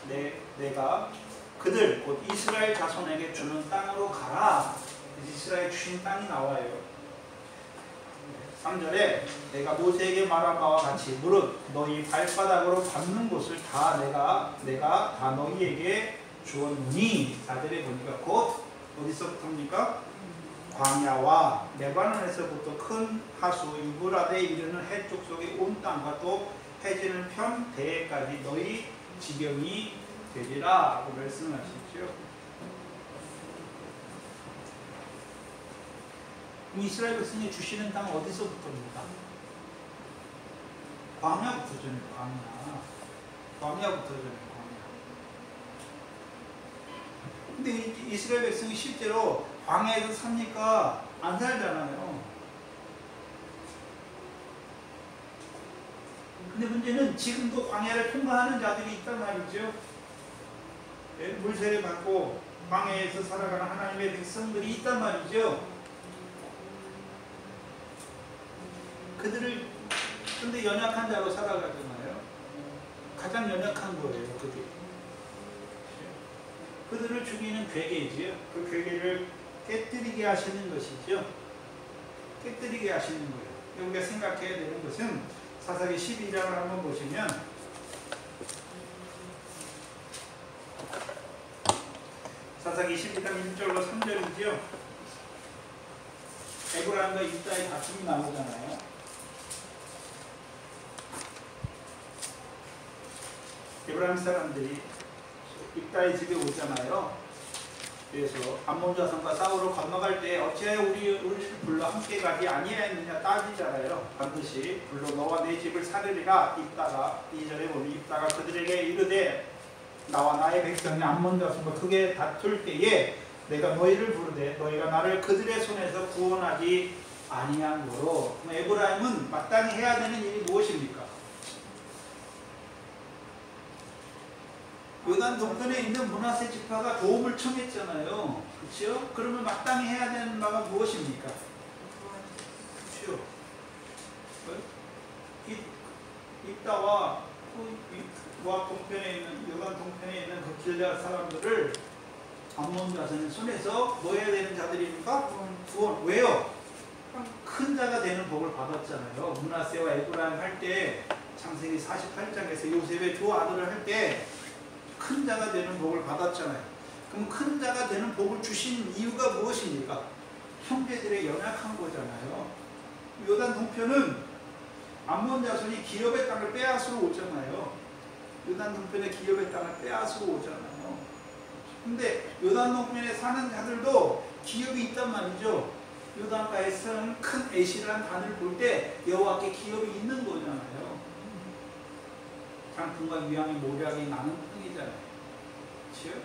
내가 그들 곧 이스라엘 자손에게 주는 땅으로 가라. 이스라엘 주신 땅이 나와요. 3절에 내가 모세에게 말한 바와 같이 무릇 너희 발바닥으로 밟는 곳을 다 내가 다 너희에게 주었니. 4절에 보니까 곧 어디서부터입니까? 광야와 레바논에서부터 큰 하수 유브라데에 이르는 해쪽 속의 온 땅과 또 해지는 편 대해까지 너희 지경이 되리라 하고 말씀하시죠. 이스라엘 백성이 주시는 땅은 어디서부터입니까? 광야부터 전에 광야부터 전에 광야. 근데 이스라엘 백성이 실제로 광야에서 삽니까? 안 살잖아요. 근데 문제는 지금도 광야를 통과하는 자들이 있단 말이죠. 물세례 받고 광야에서 살아가는 하나님의 백성들이 있단 말이죠. 그들을 근데 연약한 자로 살아가잖아요. 가장 연약한 거예요. 그들을 죽이는 괴계이지요. 그 괴계를 깨뜨리게 하시는 것이죠. 깨뜨리게 하시는 거예요. 우리가 생각해야 되는 것은 사사기 12장을 한번 보시면 사사기 12장 1절로 3절이죠. 에브라임과 입다의 다툼이 나오잖아요. 에브라임 사람들이 입다의 집에 오잖아요. 그래서 암몬 자손과 싸우러 건너갈 때 어찌하여 우리를 불러 함께 가지 아니하였느냐 따지잖아요. 반드시 불러 너와 내 집을 사르리라. 입다가 2절에 보면 입다가 그들에게 이르되 나와 나의 백성이 암몬 자손과 크게 다툴 때에 내가 너희를 부르되 너희가 나를 그들의 손에서 구원하지 아니한 거로. 에브라임은 마땅히 해야 되는 일이 무엇입니까? 요단 동편에 있는 므낫세 지파가 도움을 청했잖아요. 그렇죠? 그러면 마땅히 해야 되는 바가 무엇입니까? 그렇죠? 입다와 모압 동편에 있는 요단 동편에 있는 그 길앗 사람들을 암몬 자손의 손에서 뭐 해야 되는 자들입니까? 구원. 왜요? 큰 자가 되는 복을 받았잖아요. 므낫세와 에브라임 할 때 창세기 48장에서 요셉의 두 아들을 할 때 큰 자가 되는 복을 받았잖아요. 그럼 큰 자가 되는 복을 주신 이유가 무엇입니까? 형제들의 연약한 거잖아요. 요단 동편은 암몬 자손이 기업의 땅을 빼앗으러 오잖아요. 요단 동편에 기업의 땅을 빼앗으러 오잖아요. 근데 요단 동편에 사는 자들도 기업이 있단 말이죠. 요단가에 쓰는 큰 에시라는 단을 볼 때 여호와께 기업이 있는 거잖아요. 장풍과 위황이 모략이 나는 땅이잖아요. 그렇죠?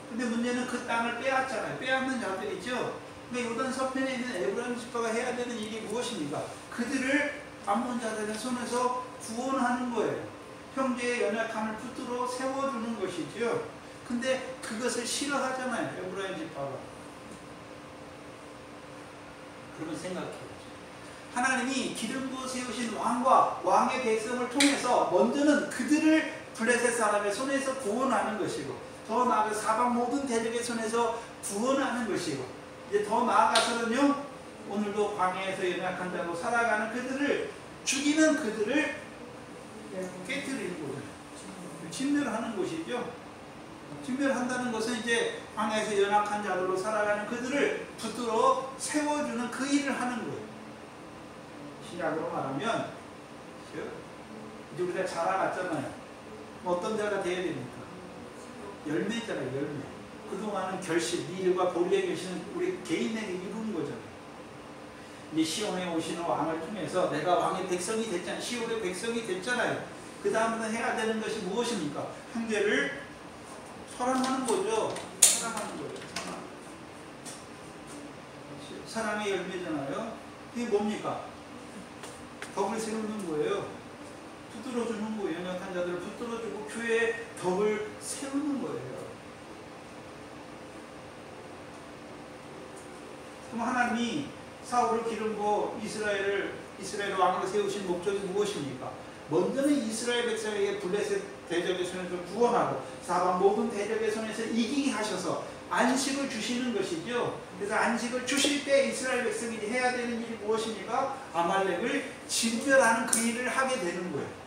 근데 문제는 그 땅을 빼앗잖아요. 빼앗는 자들이죠. 근데 요단 서편에 있는 에브라임 지파가 해야 되는 일이 무엇입니까? 그들을 암몬 자들의 손에서 구원하는 거예요. 형제의 연약함을 붙들어 세워주는 것이죠. 근데 그것을 싫어하잖아요. 에브라임 지파가. 그러면 생각해요. 하나님이 기름 부어 세우신 왕과 왕의 백성을 통해서 먼저는 그들을 블레셋 사람의 손에서 구원하는 것이고, 더 나아가 사방 모든 대적의 손에서 구원하는 것이고, 이제 더 나아가서는요, 오늘도 광야에서 연약한 자로 살아가는 그들을 죽이는 그들을 깨뜨리는 거죠. 진멸하는 것이죠. 진멸한다는 것은 이제 광야에서 연약한 자들로 살아가는 그들을 붙들어 세워주는 그 일을 하는 거예요. 신약으로 말하면 이제 우리가 자라갔잖아요. 어떤 자가 돼야 됩니까? 열매잖아요. 열매. 그동안은 결실, 미르과 보리의 결실은 우리 개인에게 이루는 거잖아요. 이제 시온에 오시는 왕을 통해서 내가 왕의 백성이 됐잖아요. 시온의 백성이 됐잖아요. 그 다음부터 해야 되는 것이 무엇입니까? 형제를 사랑하는 거죠. 사랑하는 거죠. 사랑의 열매잖아요. 이게 뭡니까? 덕을 세우는 거예요. 붙들어주는 거예요. 연약한 자들을 붙들어주고 교회에 덕을 세우는 거예요. 그럼 하나님이 사울을 기름고 이스라엘 왕으로 세우신 목적이 무엇입니까? 먼저는 이스라엘 백성에게 블레셋 대적의 손에서 구원하고 사방 모든 대적의 손에서 이기게 하셔서 안식을 주시는 것이죠. 그래서 안식을 주실 때 이스라엘 백성이 해야 되는 일이 무엇입니까? 아말렉을 진멸하는 그 일을 하게 되는 거예요.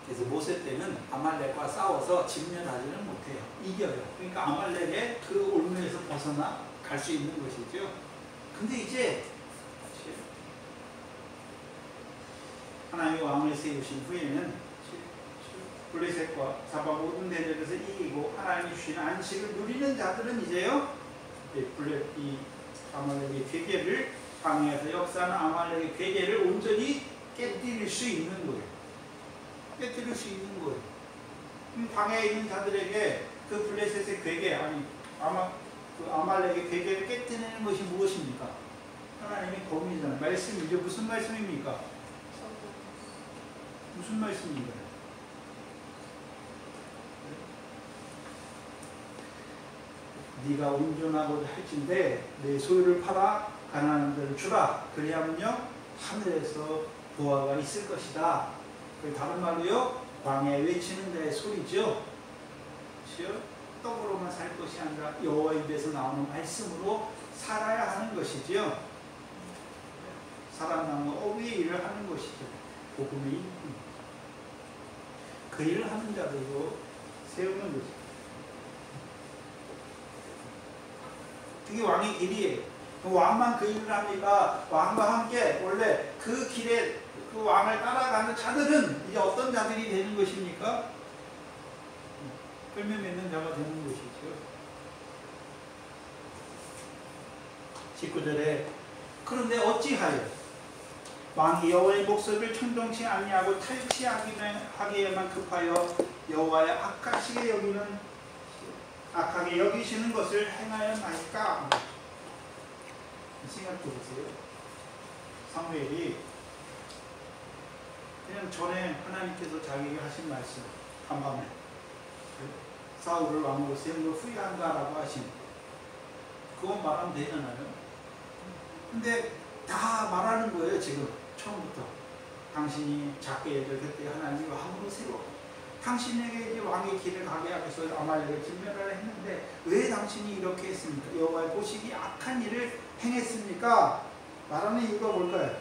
그래서 모세 때는 아말렉과 싸워서 진멸하지는 못해요. 이겨요. 그러니까 아말렉의 그 올무에서 벗어나 갈 수 있는 것이죠. 근데 이제 하나님의 왕을 세우신 후에는 블레셋과 사방 모든 대적에서 이기고 하나님이 주신 안식을 누리는 자들은 이제요, 이 아말렉의 괴계를, 광야에서 역사하는 아말렉의 괴계를 온전히 깨뜨릴 수 있는 거예요. 깨뜨릴 수 있는 거예요. 광야에 있는 자들에게 그 블레셋의 괴계, 그 아말렉의 괴계를 깨뜨리는 것이 무엇입니까? 하나님의 검이잖아요. 말씀이죠. 무슨 말씀입니까? 무슨 말씀인가요? 네가 온전하고자 할진대 내 소유를 팔아 가난한 자를 주라. 그리하면요 하늘에서 보화가 있을 것이다. 다른 말로요 광야에 외치는 자의 소리죠. 그렇죠? 떡으로만 살 것이 아니라 여호와 입에서 나오는 말씀으로 살아야 하는 것이죠. 살아나는 어휘의 일을 하는 것이죠. 복음의 일. 그 일을 하는 자들로 세우는 거죠. 그게 왕의 길이에요. 왕만 그 일을 합니까? 왕과 함께 원래 그 길에 그 왕을 따라가는 자들은 이제 어떤 자들이 되는 것입니까? 끌며 맺는 자가 되는 것이죠. 19절에 그런데 어찌하여 왕이 여호와의 목소리를 청종치 아니하고 탈취하기에만 급하여 여호와의 악하게 여기시는 것을 행하였나이까? 생각해 보세요. 사무엘이 그냥 전에 하나님께서 자기에게 하신 말씀 간밤에 사울을 왕으로 세운 걸 후회한다라고 하신 그건 말하면 되잖아요. 근데 다 말하는 거예요. 지금 처음부터 당신이 작게 여겼을 때 하나님이 왕으로 세워 당신에게 이제 왕의 길을 가게 하면서 아말렉을 진멸하려 했는데 왜 당신이 이렇게 했습니까? 여호와의 보시기 악한 일을 행했습니까? 말하는 이유가 뭘까요?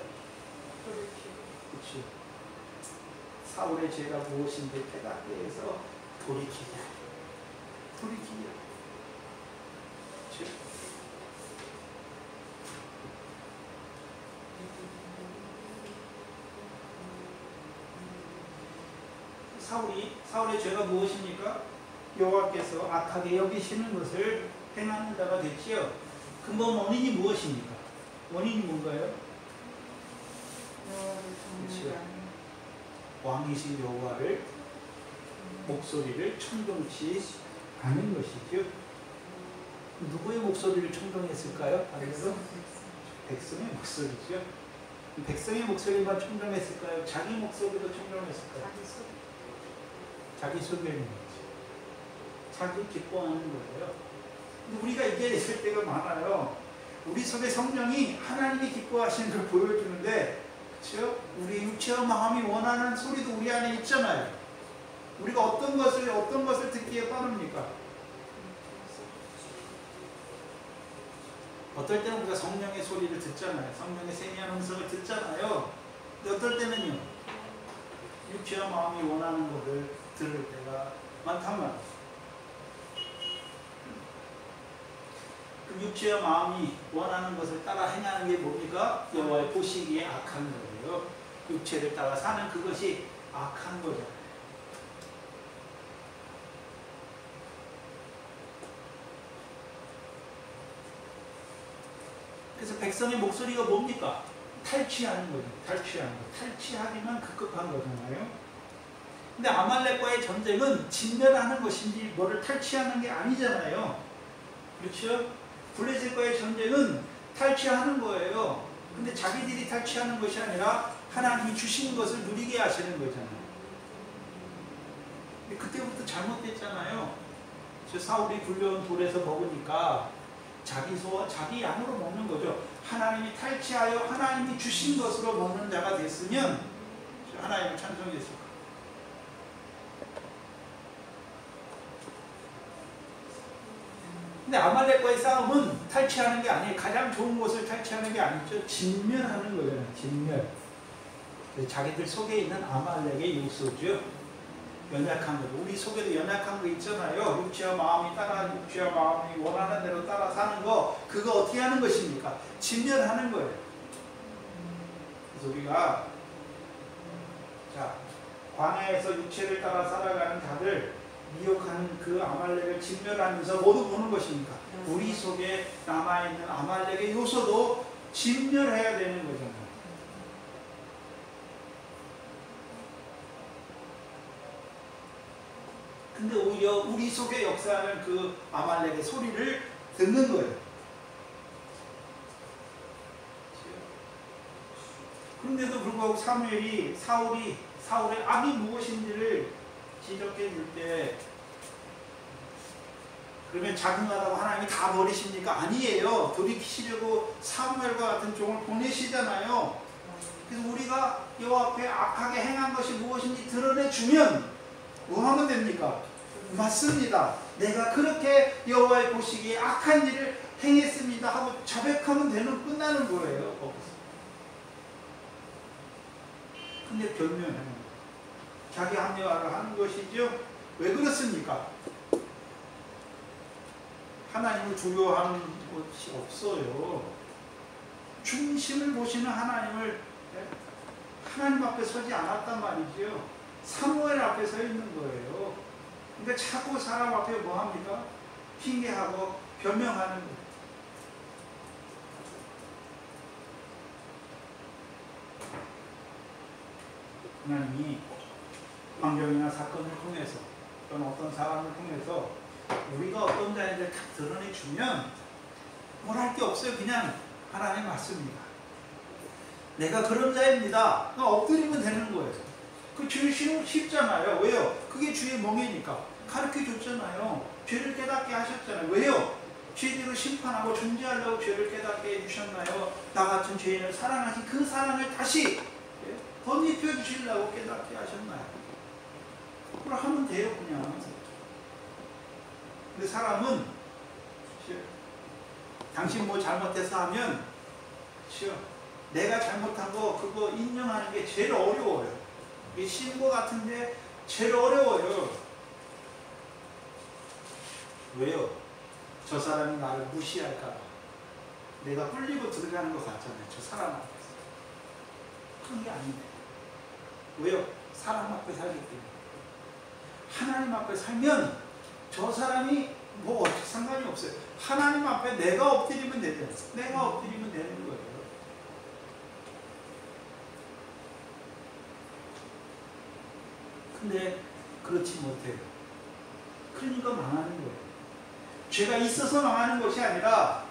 그렇죠. 사울의 죄가 무엇인지 깨닫게 해서 돌이키자. 그렇죠. 사울의 죄가 무엇입니까? 여호와께서 악하게 여기시는 것을 행하는 자가 됐지요. 근본 원인이 무엇입니까? 원인이 뭔가요? 그렇죠. 왕이신 여호와를 목소리를 청종치 않은 것이죠. 누구의 목소리를 청종했을까요? 백성의 목소리죠. 백성의 목소리만 청종했을까요? 자기 목소리도 청종했을까요? 자기 소개하는 거죠. 자기 기뻐하는 거예요. 근데 우리가 이게 있을 때가 많아요. 우리 속에 성령이 하나님이 기뻐하시는 걸 보여주는데, 그렇죠? 우리 육체와 마음이 원하는 소리도 우리 안에 있잖아요. 우리가 어떤 것을 듣기에 빠릅니까? 어떨 때는 우리가 성령의 소리를 듣잖아요. 성령의 세미한 음성을 듣잖아요. 근데 어떨 때는요, 육체와 마음이 원하는 것을 들을 때가 많단 말이에요. 그 육체와 마음이 원하는 것을 따라 행하는 게 뭡니까? 여호와의 보시기에 악한 거예요. 육체를 따라 사는 그것이 악한 거죠. 그래서 백성의 목소리가 뭡니까? 탈취하는 거죠. 탈취하기만 급급한 거잖아요. 근데 아말렉과의 전쟁은 진멸하는 것인지 뭐를 탈취하는 게 아니잖아요. 그렇죠? 블레셋과의 전쟁은 탈취하는 거예요. 근데 자기들이 탈취하는 것이 아니라 하나님이 주신 것을 누리게 하시는 거잖아요. 근데 그때부터 잘못됐잖아요. 사울이 굴려온 돌에서 먹으니까 자기 양으로 먹는 거죠. 하나님이 탈취하여 하나님이 주신 것으로 먹는 자가 됐으면 하나님을 찬송했을 거예요. 근데 아말렉과의 싸움은 탈취하는 게 아니에요. 가장 좋은 것을 탈취하는 게 아니죠. 진멸하는 거잖아요. 진멸. 자기들 속에 있는 아말렉의 요소죠. 연약한 것. 우리 속에도 연약한 거 있잖아요. 육체와 마음이 원하는 대로 따라 사는 거. 그거 어떻게 하는 것입니까? 진멸하는 거예요. 그래서 우리가 광야에서 육체를 따라 살아가는 자들 미혹하는 그 아말렉을 진멸하면서 모두 보는 것입니까? 우리 속에 남아있는 아말렉의 요소도 진멸해야 되는 거잖아요. 근데 오히려 우리 속에 역사하는 그 아말렉의 소리를 듣는 거예요. 그런데도 불구하고 사울의 악이 무엇인지를 지적해 줄 때, 그러면 자긍하다고 하나님이 다 버리십니까? 아니에요. 돌이키시려고 사무엘과 같은 종을 보내시잖아요. 그래서 우리가 여호와 앞에 악하게 행한 것이 무엇인지 드러내주면 뭐 하면 됩니까? 맞습니다. 내가 그렇게 여호와의 보시기에 악한 일을 행했습니다 하고 자백하면 끝나는 거예요. 거기서. 근데 변명하는 거예요. 자기 합리화를 하는 것이죠. 왜 그렇습니까? 하나님을 두려워하는 것이 없어요. 중심을 보시는 하나님 앞에 서지 않았단 말이죠. 사무엘 앞에 서 있는 거예요. 그러니까 자꾸 사람 앞에 뭐 합니까? 핑계하고 변명하는 거예요. 하나님이 환경이나 사건을 통해서 또는 어떤 사람을 통해서 우리가 어떤 자인지를 딱 드러내주면 뭘 할 게 없어요. 그냥 하나님 맞습니다. 내가 그런 자입니다. 엎드리면 되는 거예요. 그 죄를 쉽잖아요. 왜요? 그게 주의 멍에니까. 가르쳐 줬잖아요. 죄를 깨닫게 하셨잖아요. 왜요? 죄대로 심판하고 존재하려고 죄를 깨닫게 해주셨나요? 나 같은 죄인을 사랑하신 그 사랑을 다시 덧입혀 주시려고 깨닫게 하셨나요? 그걸 하면 돼요, 그냥. 근데 사람은 당신 뭐 잘못해서 하면 내가 잘못한 거 그거 인정하는 게 제일 어려워요. 이게 신고 같은데 제일 어려워요. 왜요? 저 사람이 나를 무시할까 봐. 내가 뿔리고 들어가는 것 같잖아요. 저 사람 앞에서. 그런 게 아닌데. 왜요? 사람 앞에 살기 때문에. 하나님 앞에 살면 저 사람이 뭐 어떻게 상관이 없어요. 하나님 앞에 내가 엎드리면 되잖아요. 내가 엎드리면 되는 거예요. 근데 그렇지 못해요. 그러니까 망하는 거예요. 죄가 있어서 망하는 것이 아니라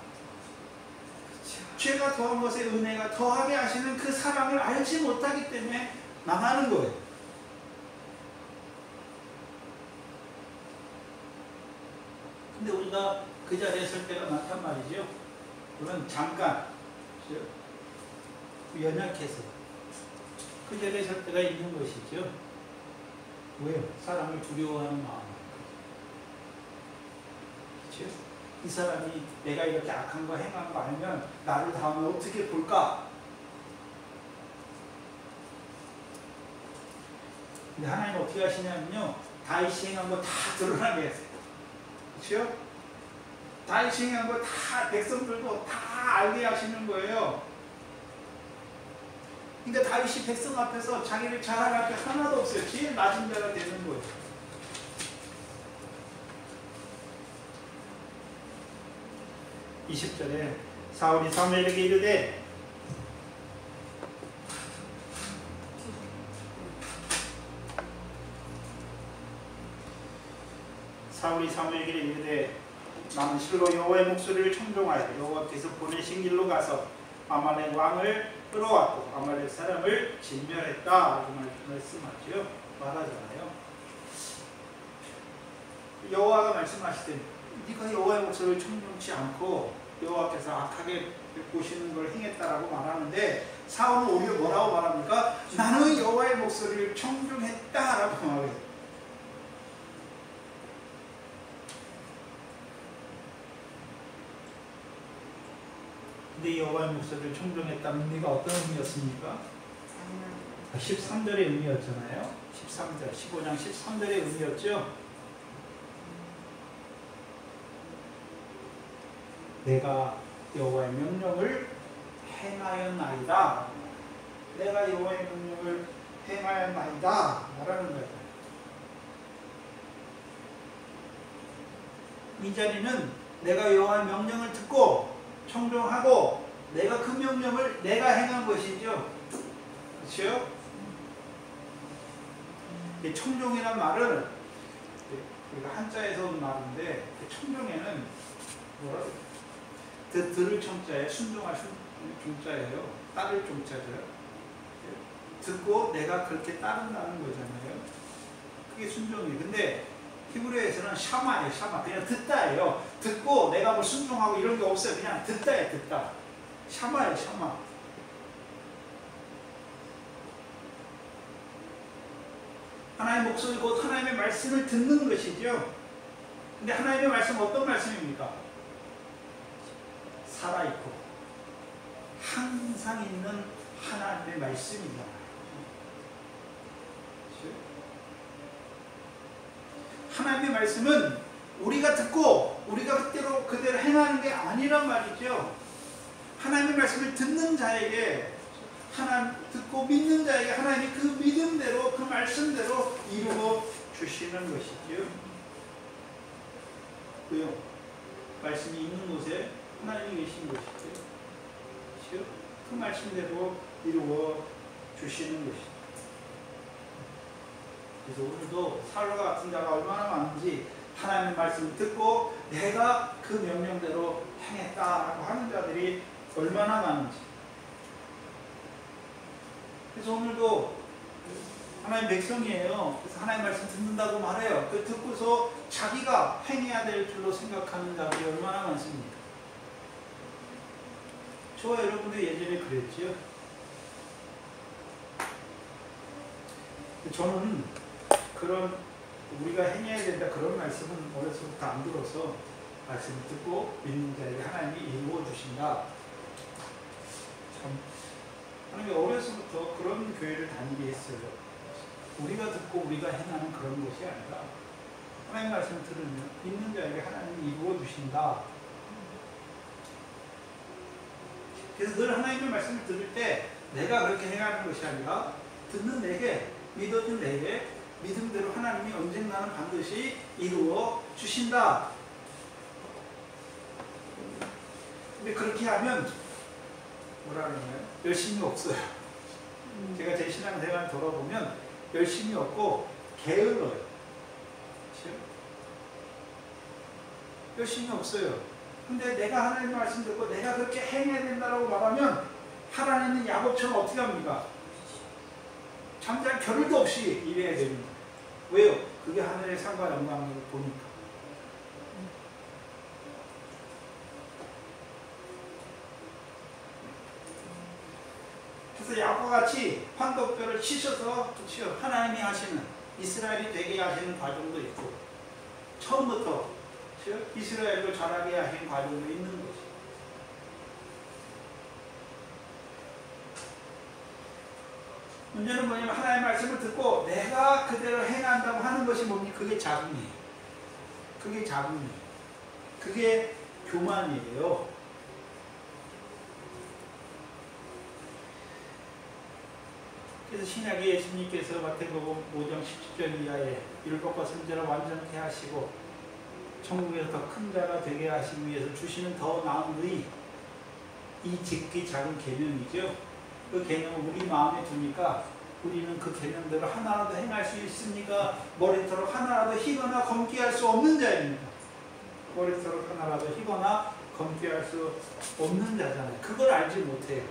죄가 더한 것에 은혜가 더하게 하시는 그 사랑을 알지 못하기 때문에 망하는 거예요. 근데 우리가 그 자리에 설 때가 많단 말이죠. 그건 잠깐 연약해서 그 자리에 설 때가 있는 것이죠. 왜요? 사람을 두려워하는 마음. 그렇죠? 이 사람이 내가 이렇게 악한 거 행한 거 알면 나를 다음에 어떻게 볼까? 근데 하나님 어떻게 하시냐면요, 다윗이 행한 거 다 드러나게 했어요. 그렇죠? 다윗이 행한 거 다 백성들도 다 알게 하시는 거예요. 그러니까 다윗이 백성 앞에서 자기를 자랑할 게 하나도 없어요. 제일 낮은 자가 되는 거예요. 이 20절에 사울이 사무엘에게 이르되 나는 실로 여호와의 목소리를 청종하여 여호와께서 보내신 길로 가서 아말렉 왕을 끌어왔고 아말렉 사람을 진멸했다. 라고 말씀하죠. 말하잖아요. 여호와가 말씀하시되 네가 여호와의 목소리를 청종치 않고 여호와께서 악하게 보시는 걸 행했다라고 말하는데 사울은 오히려 뭐라고 말합니까? 나는 여호와의 목소리를 청종했다라고 말해요. 근데 여호와의 목소리를 청종했다는 의미가 어떤 의미였습니까? 13절의 의미였잖아요. 13절, 15장 13절의 의미였죠. 내가 여호와의 명령을 행하였나이다. 내가 여호와의 명령을 행하였나이다. 말하는 거예요. 이 자리는 내가 여호와의 명령을 듣고 청종하고 내가 그 명령을 내가 행한 것이죠. 그렇죠? 청종이란 말은 우리가 한자에서 온 말인데 청정에는 뭐라 들을 청자에 순종할 중자예요. 따를 중자죠. 듣고 내가 그렇게 따른다는 거잖아요. 그게 순종이에요. 근데 히브리어에서는 샤마예요. 샤마. 그냥 듣다예요. 듣고 내가 뭐 순종하고 이런 게 없어요. 그냥 듣다예요. 듣다. 샤마예요. 샤마. 하나님의 목소리 곧 하나님의 말씀을 듣는 것이죠. 근데 하나님의 말씀은 어떤 말씀입니까? 살아있고 항상 있는 하나님의 말씀이잖아요. 하나님의 말씀은 우리가 듣고 우리가 그대로 행하는 게 아니란 말이죠. 하나님의 말씀을 듣는 자에게 하나님 듣고 믿는 자에게 하나님이 그 믿음대로 그 말씀대로 이루어 주시는 것이죠. 왜요? 말씀이 있는 곳에 하나님이 계신 것이죠. 그 말씀대로 이루어 주시는 것이죠. 그래서 오늘도 사울과 같은 자가 얼마나 많은지 하나님의 말씀을 듣고 내가 그 명령대로 행했다라고 하는 자들이 얼마나 많은지. 그래서 오늘도 하나님 백성이에요. 그래서 하나님 말씀 듣는다고 말해요. 그 듣고서 자기가 행해야 될 줄로 생각하는 자들이 얼마나 많습니까? 저와 여러분도 예전에 그랬죠. 저는 그런 우리가 행해야 된다 그런 말씀은 어려서부터 안 들어서 말씀을 듣고 믿는 자에게 하나님이 이루어 주신다. 참 하나님이 어려서부터 그런 교회를 다니게 했어요. 우리가 듣고 우리가 행하는 그런 것이 아니라 하나님 말씀을 들으면 믿는 자에게 하나님이 이루어 주신다. 그래서 늘 하나님의 말씀을 들을 때 내가 그렇게 행하는 것이 아니라 듣는 내게 믿어준 내게 믿음대로 하나님이 언젠가는 반드시 이루어 주신다. 근데 그렇게 하면 뭐라 그러나요? 열심이 없어요. 제가 제 신앙생활 돌아보면 열심이 없고 게을러요. 그렇죠? 열심이 없어요. 근데 내가 하나님 말씀 듣고 내가 그렇게 행해야 된다고 말하면 하나님은 야곱처럼 어떻게 합니까? 잠잘 겨를도 없이 일해야 됩니다. 왜요? 그게 하늘의 상과 영광을 보니까. 그래서 야곱과 같이 환덕뼈를 치셔서 하나님이 하시는 이스라엘이 되게 하시는 과정도 있고 처음부터 이스라엘을 자라게 하신 과정도 있는 거죠. 문제는 뭐냐면 하나님의 말씀을 듣고 내가 그대로 행한다고 하는 것이 뭡니까? 그게 자긍이에요. 그게 자긍이에요. 그게 교만이에요. 그래서 신약의 예수님께서 마태복음 5장 17절 이하에 율법과 선지자를 완전케 하시고 천국에서 더 큰 자가 되게 하시기 위해서 주시는 더 나은 의, 이 직기 작은 계명이죠. 그 계명을 우리 마음에 두니까 우리는 그 계명대로 하나라도 행할 수 있습니까? 머리털을 하나라도 희거나 검게 할 수 없는 자입니다. 머리털을 하나라도 희거나 검게 할 수 없는 자잖아요. 그걸 알지 못해요.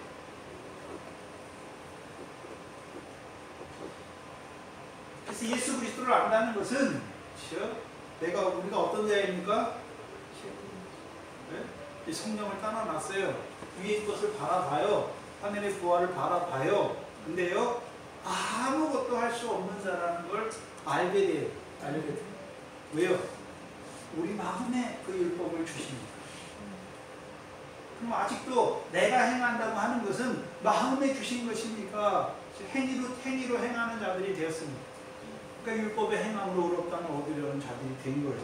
그래서 예수 그리스도를 안다는 것은 우리가 어떤 자입니까? 네? 이 성령을 따라놨어요. 위의 것을 바라봐요. 하늘의 부활을 바라봐요. 근데요, 아무것도 할 수 없는 자라는 걸 알게 돼요. 알게 돼요. 왜요? 우리 마음에 그 율법을 주십니다. 그럼 아직도 내가 행한다고 하는 것은 마음에 주신 것입니까? 행위로 행하는 자들이 되었습니다. 그러니까 율법의 행함으로 의롭다는 얻으려는 자들이 된 거예요.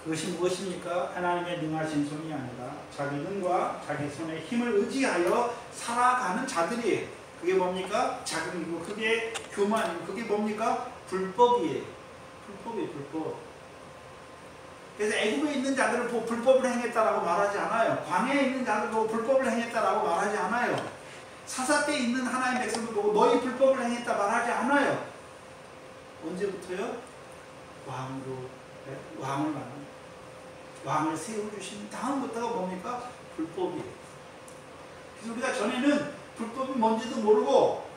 그것이 무엇입니까? 하나님의 능하신 손이 아니라 자기 능과 자기 손의 힘을 의지하여 살아가는 자들이에요. 그게 뭡니까? 자금이고 그게 교만이고 그게 뭡니까? 불법이에요. 불법이에요. 불법. 그래서 애굽에 있는 자들을 보고 불법을 행했다라고 말하지 않아요. 광야에 있는 자들을 보고 불법을 행했다라고 말하지 않아요. 사사 때 있는 하나님 백성들 보고 너희 불법을 행했다 말하지 않아요. 언제부터요? 왕을 만나 왕을 세워주신 다음부터가 뭡니까? 불법이에요. 그래서 우리가 전에는 불법이 뭔지도 모르고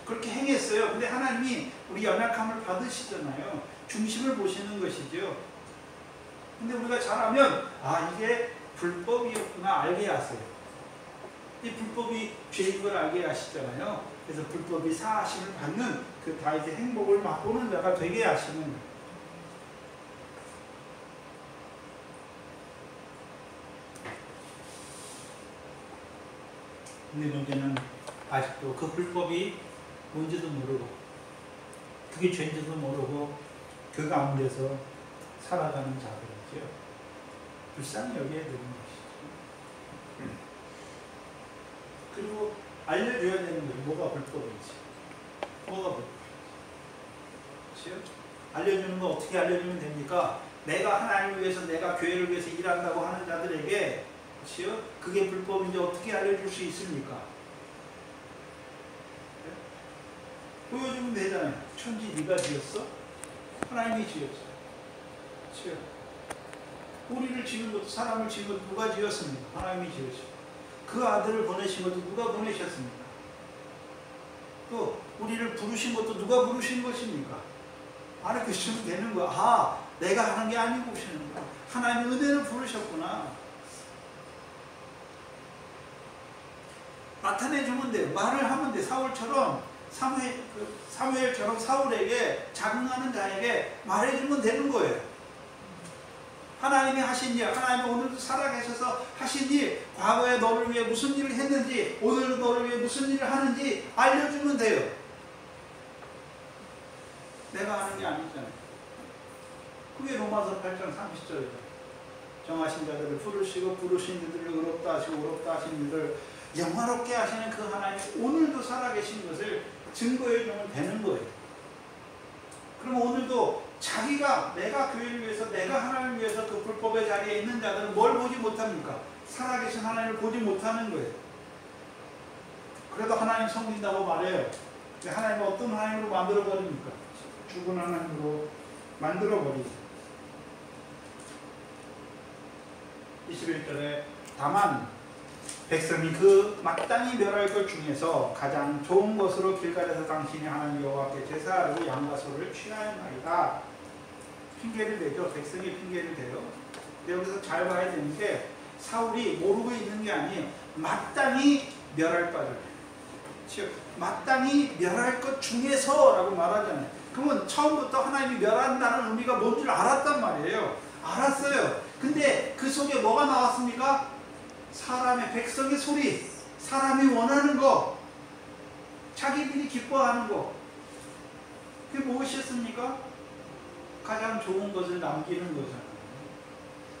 그렇게 행했어요. 근데 하나님이 우리 연약함을 받으시잖아요. 중심을 보시는 것이죠. 근데 우리가 잘하면 이게 불법이었구나 알게 하세요. 이 불법이 죄인 걸 알게 하시잖아요. 그래서 불법이 사하심을 받는 그 다윗의 행복을 맛보는 자가 되게 하시는 거예요. 근데 문제는 아직도 그 불법이 뭔지도 모르고 그게 죄인지도 모르고 그 가운데서 살아가는 자들이죠. 불쌍히 여겨야 되는 것이죠. 그리고 알려줘야 되는 거예요. 뭐가 불법인지. 뭐가 불법인지. 알려주는 거 어떻게 알려주면 됩니까? 내가 하나님을 위해서 내가 교회를 위해서 일한다고 하는 자들에게 그게 불법인지 어떻게 알려줄 수 있습니까? 보여주면 되잖아요. 천지 네가 지었어? 하나님이 지었어. 우리를 지은 것도 사람을 지은 것도 누가 지었습니까? 하나님이 지으셨어. 그 아들을 보내신 것도 누가 보내셨습니까? 또 우리를 부르신 것도 누가 부르신 것입니까? 알아주시면 되는 거야. 내가 하는 게 아니고 오시는 거야. 하나님의 은혜를 부르셨구나. 나타내주면 돼. 말을 하면 돼. 사무엘처럼 사울에게 자긍하는 자에게 말해주면 되는 거예요. 하나님이 하신 일, 하나님이 오늘도 살아계셔서 하신 일, 과거에 너를 위해 무슨 일을 했는지, 오늘도 너를 위해 무슨 일을 하는지 알려주면 돼요. 내가 하는 게 아니잖아요. 그게 로마서 8장 30절이죠. 정하신 자들을 부르시고 부르신 이들을 의롭다 하시고 의롭다 하신 이들을 영화롭게 하시는 그 하나님이 오늘도 살아계신 것을 증거해 주면 되는 거예요. 그럼 오늘도 자기가 내가 교회를 위해서 내가 하나님을 위해서 그 불법의 자리에 있는 자들은 뭘 보지 못합니까? 살아계신 하나님을 보지 못하는 거예요. 그래도 하나님 섬긴다고 말해요. 하나님은 어떤 하나님으로 만들어버립니까? 죽은 하나님으로 만들어버리죠. 21절에 다만 백성이 그 마땅히 멸할 것 중에서 가장 좋은 것으로 길갈에서 당신이 하나님 여호와께 제사하고 양과 소를 취하였나이다. 핑계를 대죠. 백성이 핑계를 대요. 여기서 잘 봐야 되는 게 사울이 모르고 있는 게 아니에요. 마땅히 멸할 바를. 마땅히 멸할 것 중에서 라고 말하잖아요. 그러면 처음부터 하나님이 멸한다는 의미가 뭔 줄 알았단 말이에요. 알았어요. 근데 그 속에 뭐가 나왔습니까? 사람의 백성의 소리, 사람이 원하는 거, 자기들이 기뻐하는 거. 그게 무엇이었습니까? 가장 좋은 것을 남기는 거잖아요.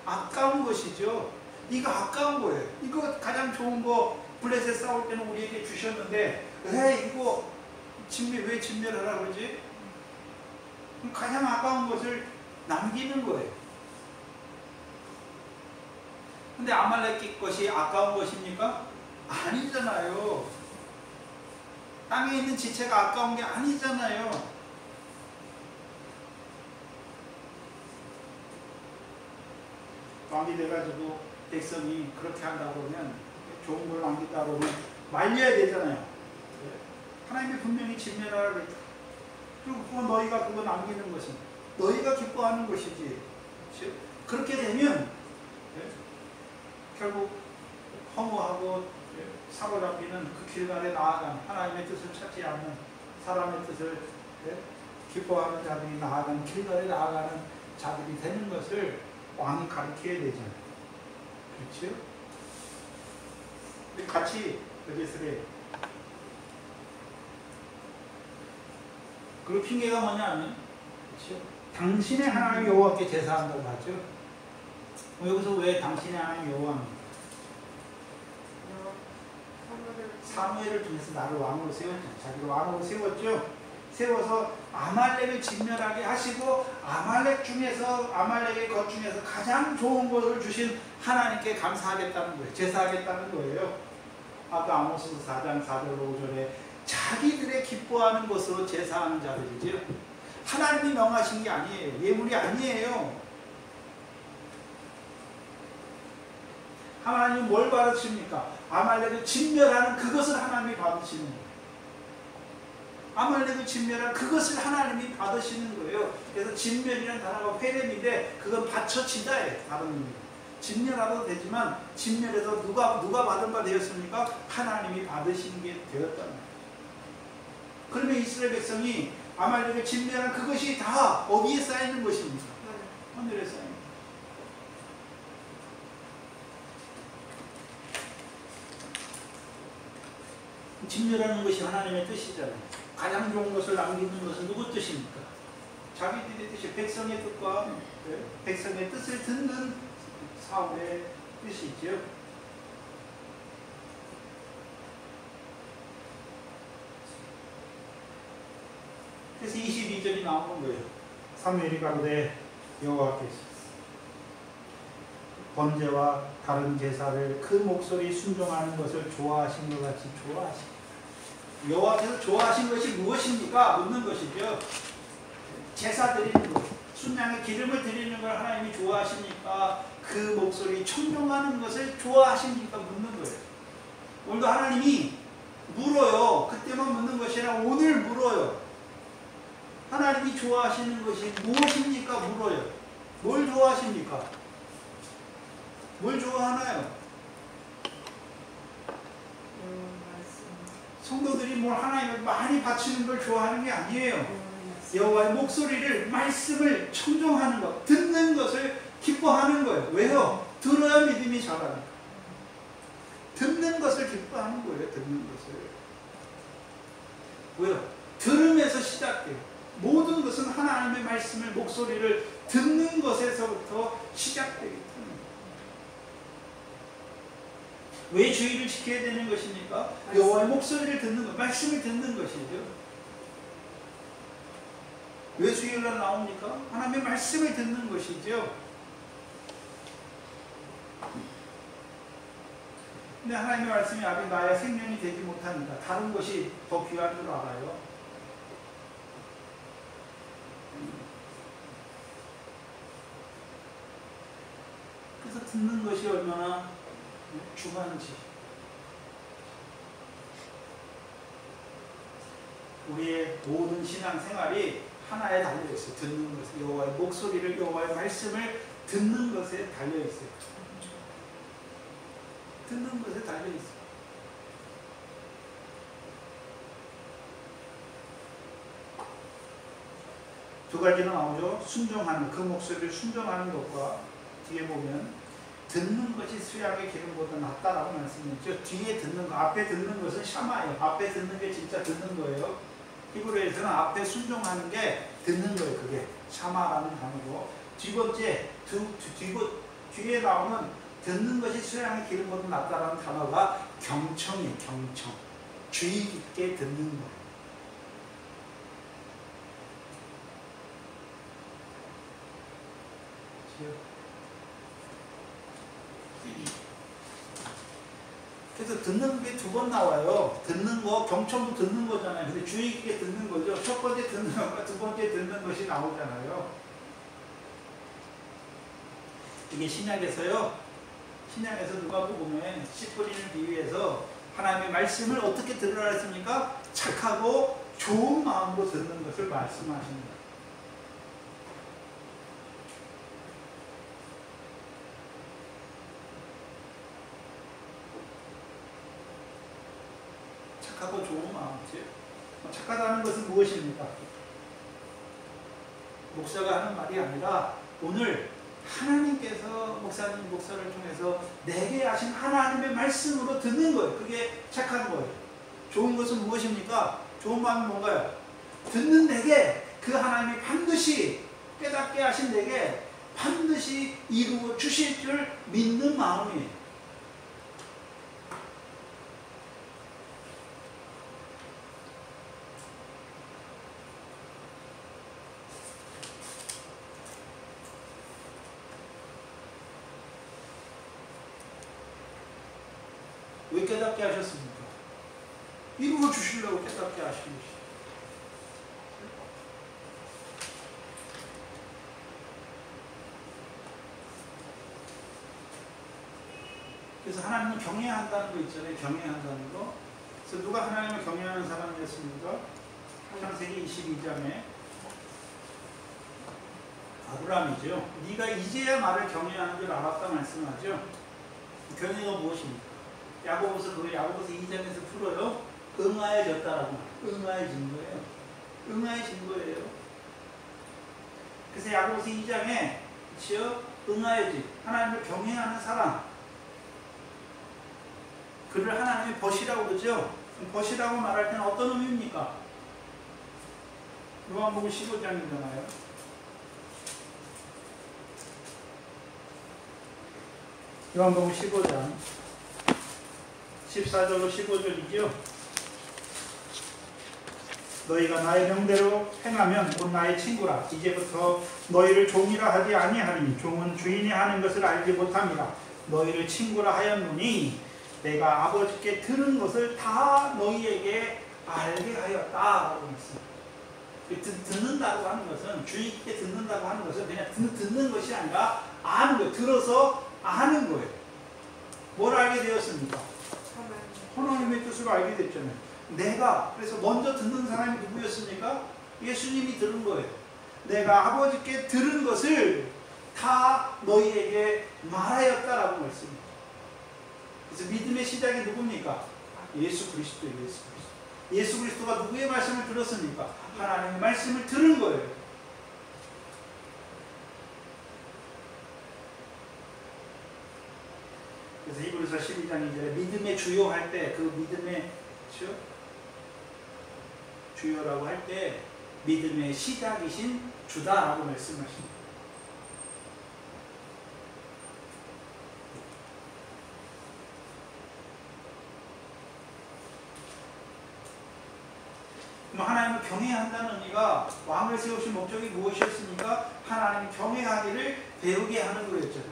아까운 것이죠. 이거 아까운 거예요. 이거 가장 좋은 거 블레셋 싸울 때는 우리에게 주셨는데 이거 왜 진멸하라 그러지? 가장 아까운 것을 남기는 거예요. 근데 아말렉 것이 아까운 것입니까? 아니잖아요. 땅에 있는 지체가 아까운 게 아니잖아요. 왕이 돼가지고 백성이 그렇게 한다고 그러면 좋은 걸 남긴다고 그러면 말려야 되잖아요. 하나님이 분명히 진멸하라 그랬죠. 그리고 너희가 그거 남기는 것은 너희가 기뻐하는 것이지. 그렇게 되면 결국 허무하고 사로잡히는 그 길갈에 나아간 하나님의 뜻을 찾지 않는 사람의 뜻을 기뻐하는 자들이 나아가는 길갈에 나아가는 자들이 되는 것을 왕이 가르쳐야 되잖아요. 그렇죠? 우리 같이 여기서 그 핑계가 뭐냐면 그렇죠? 당신의 하나님 여호와께 제사한다고 하죠. 여기서 왜 당신의 하나님 여호와입니까? 사무엘을 통해서 나를 왕으로 세웠죠. 자기를 왕으로 세웠죠. 세워서 아말렉을 진멸하게 하시고 아말렉의 것 중에서 가장 좋은 것을 주신 하나님께 감사하겠다는 거예요. 제사하겠다는 거예요. 아까 아모스 4장 4절 5절에 자기들의 기뻐하는 것으로 제사하는 자들이지요. 하나님이 명하신 게 아니에요. 예물이 아니에요. 하나님은 뭘 받으십니까? 아말렉을 진멸하는 그것을 하나님이 받으시는 거예요. 아말렉을 진멸한 그것을 하나님이 받으시는 거예요. 그래서 진멸이라는 단어가 회렘인데 그건 받쳐치다예요. 다른 의미로. 진멸하도 되지만 진멸해서 누가 받은 바 되었습니까? 하나님이 받으신 게 되었단 말이에요. 그러면 이스라엘 백성이 아말렉을 진멸한 그것이 다 어디에 쌓이는 것입니까? 하늘에 쌓이는 거예요. 진멸하는 것이 하나님의 뜻이잖아요. 가장 좋은 것을 남기는 것은 누구 뜻입니까? 자기들의 뜻이 백성의 뜻과 백성의 뜻을 듣는 사울의 뜻이죠. 그래서 22절이 나오는 거예요. 사무엘이 가로되 여호와께서 번제와 다른 제사를 그 목소리 순종하는 것을 좋아하신 것 같이 좋아하시고 여호와께서 좋아하신 것이 무엇입니까? 묻는 것이죠. 제사 드리는 것, 순양의 기름을 드리는 걸 하나님이 좋아하십니까? 그 목소리 청종하는 것을 좋아하십니까? 묻는 거예요. 오늘도 하나님이 물어요. 그때만 묻는 것이 아니라 오늘 물어요. 하나님이 좋아하시는 것이 무엇입니까? 물어요. 뭘 좋아하십니까? 뭘 좋아하나요? 성도들이 뭘 하나님을 많이 바치는 걸 좋아하는 게 아니에요. 여호와의 목소리를, 말씀을 청종하는 것, 듣는 것을 기뻐하는 거예요. 왜요? 들어야 믿음이 자라니까. 듣는 것을 기뻐하는 거예요. 듣는 것을. 왜요? 들음에서 시작돼요. 모든 것은 하나님의 말씀을, 목소리를 듣는 것에서부터 시작되기 때문에. 왜 주의를 지켜야 되는 것입니까? 여호와의 목소리를 듣는 것, 말씀을 듣는 것이죠. 왜 수요일날 나옵니까? 하나님의 말씀을 듣는 것이죠. 근데 하나님의 말씀이 아직 나의 생명이 되지 못합니다. 다른 것이 더 귀한 줄 알아요. 그래서 듣는 것이 얼마나 중요한지. 우리의 모든 신앙생활이 하나에 달려있어요. 듣는 것에, 여호와의 목소리를, 여호와의 말씀을 듣는 것에 달려있어요. 듣는 것에 달려있어요. 두 가지는 나오죠. 순종하는, 그 목소리를 순종하는 것과 뒤에 보면 듣는 것이 수양의 기름보다 낫다라고 말씀했죠. 뒤에 듣는 거, 앞에 듣는 것은 샤마예요. 앞에 듣는 게 진짜 듣는 거예요. 히브리어에서는 앞에 순종하는 게 듣는 거예요. 그게 샤마라는 단어고, 두 번째 뒤에 나오는 듣는 것이 수양의 기름보다 낫다라는 단어가 경청이에요. 경청. 주의 깊게 듣는 거예요. 그래서 듣는 게 두 번 나와요. 듣는 거, 경청도 듣는 거잖아요. 근데 주의 깊게 듣는 거죠. 첫 번째 듣는 것과 두 번째 듣는 것이 나오잖아요. 이게 신약에서요. 신약에서 누가복음에 씨 뿌리는 비유에서 하나님의 말씀을 어떻게 들으라 했습니까? 착하고 좋은 마음으로 듣는 것을 말씀하십니다. 착하고 좋은 마음이지. 착하다는 것은 무엇입니까? 목사가 하는 말이 아니라 오늘 하나님께서 목사를 통해서 내게 하신 하나님의 말씀으로 듣는 거예요. 그게 착한 거예요. 좋은 것은 무엇입니까? 좋은 마음은 뭔가요? 듣는 내게 그 하나님이 반드시 깨닫게 하신 내게 반드시 이루어 주실 줄 믿는 마음이에요. 왜 깨닫게 하셨습니까? 이루어 주시려고 깨닫게 하신 것이죠. 그래서 하나님을 경외한다는 거 있잖아요. 경외한다는 거. 그래서 누가 하나님을 경외하는 사람이었습니까? 창세기 22장에 아브라함이죠. 네가 이제야 나를 경외하는 줄 알았다 말씀하죠. 경외가 무엇입니까? 야고보서 2장에서 풀어요. 응하여졌다라고 말해요. 응하여진 거예요. 응하여진 거예요. 그래서 야고보서 2장에 그렇죠? 응하여진 하나님을 경외하는 사람, 그를 하나님이 벗이라고 그러죠. 벗이라고 말할 때는 어떤 의미입니까? 요한복음 15장이잖아요. 요한복음 15장 14절로 15절이죠. 너희가 나의 명대로 행하면 곧 나의 친구라. 이제부터 너희를 종이라 하지 아니하리니 종은 주인이 하는 것을 알지 못함이라. 너희를 친구라 하였노니 내가 아버지께 들은 것을 다 너희에게 알게 하였다. 듣는다고 하는 것은, 주인께 듣는다고 하는 것은 그냥 듣는 것이 아니라 아는 거예요. 들어서 아는 거예요. 뭘 알게 되었습니까? 하나님의 뜻을 알게 됐잖아요. 내가, 그래서 먼저 듣는 사람이 누구였습니까? 예수님이 들은 거예요. 내가 아버지께 들은 것을 다 너희에게 말하였다라고 말씀입니다. 그래서 믿음의 시작이 누굽니까? 예수 그리스도예요. 예수 그리스도. 예수 그리스도가 누구의 말씀을 들었습니까? 하나님의 말씀을 들은 거예요. 그래서 히브리서 12장 이제 믿음의 주요 할 때, 그 믿음의 그렇죠? 주요라고 할 때 믿음의 시작이신 주다라고 말씀하십니다. 하나님을 경외한다는 의미가, 왕을 세우신 목적이 무엇이었습니까? 하나님 경외하기를 배우게 하는 거였잖아요.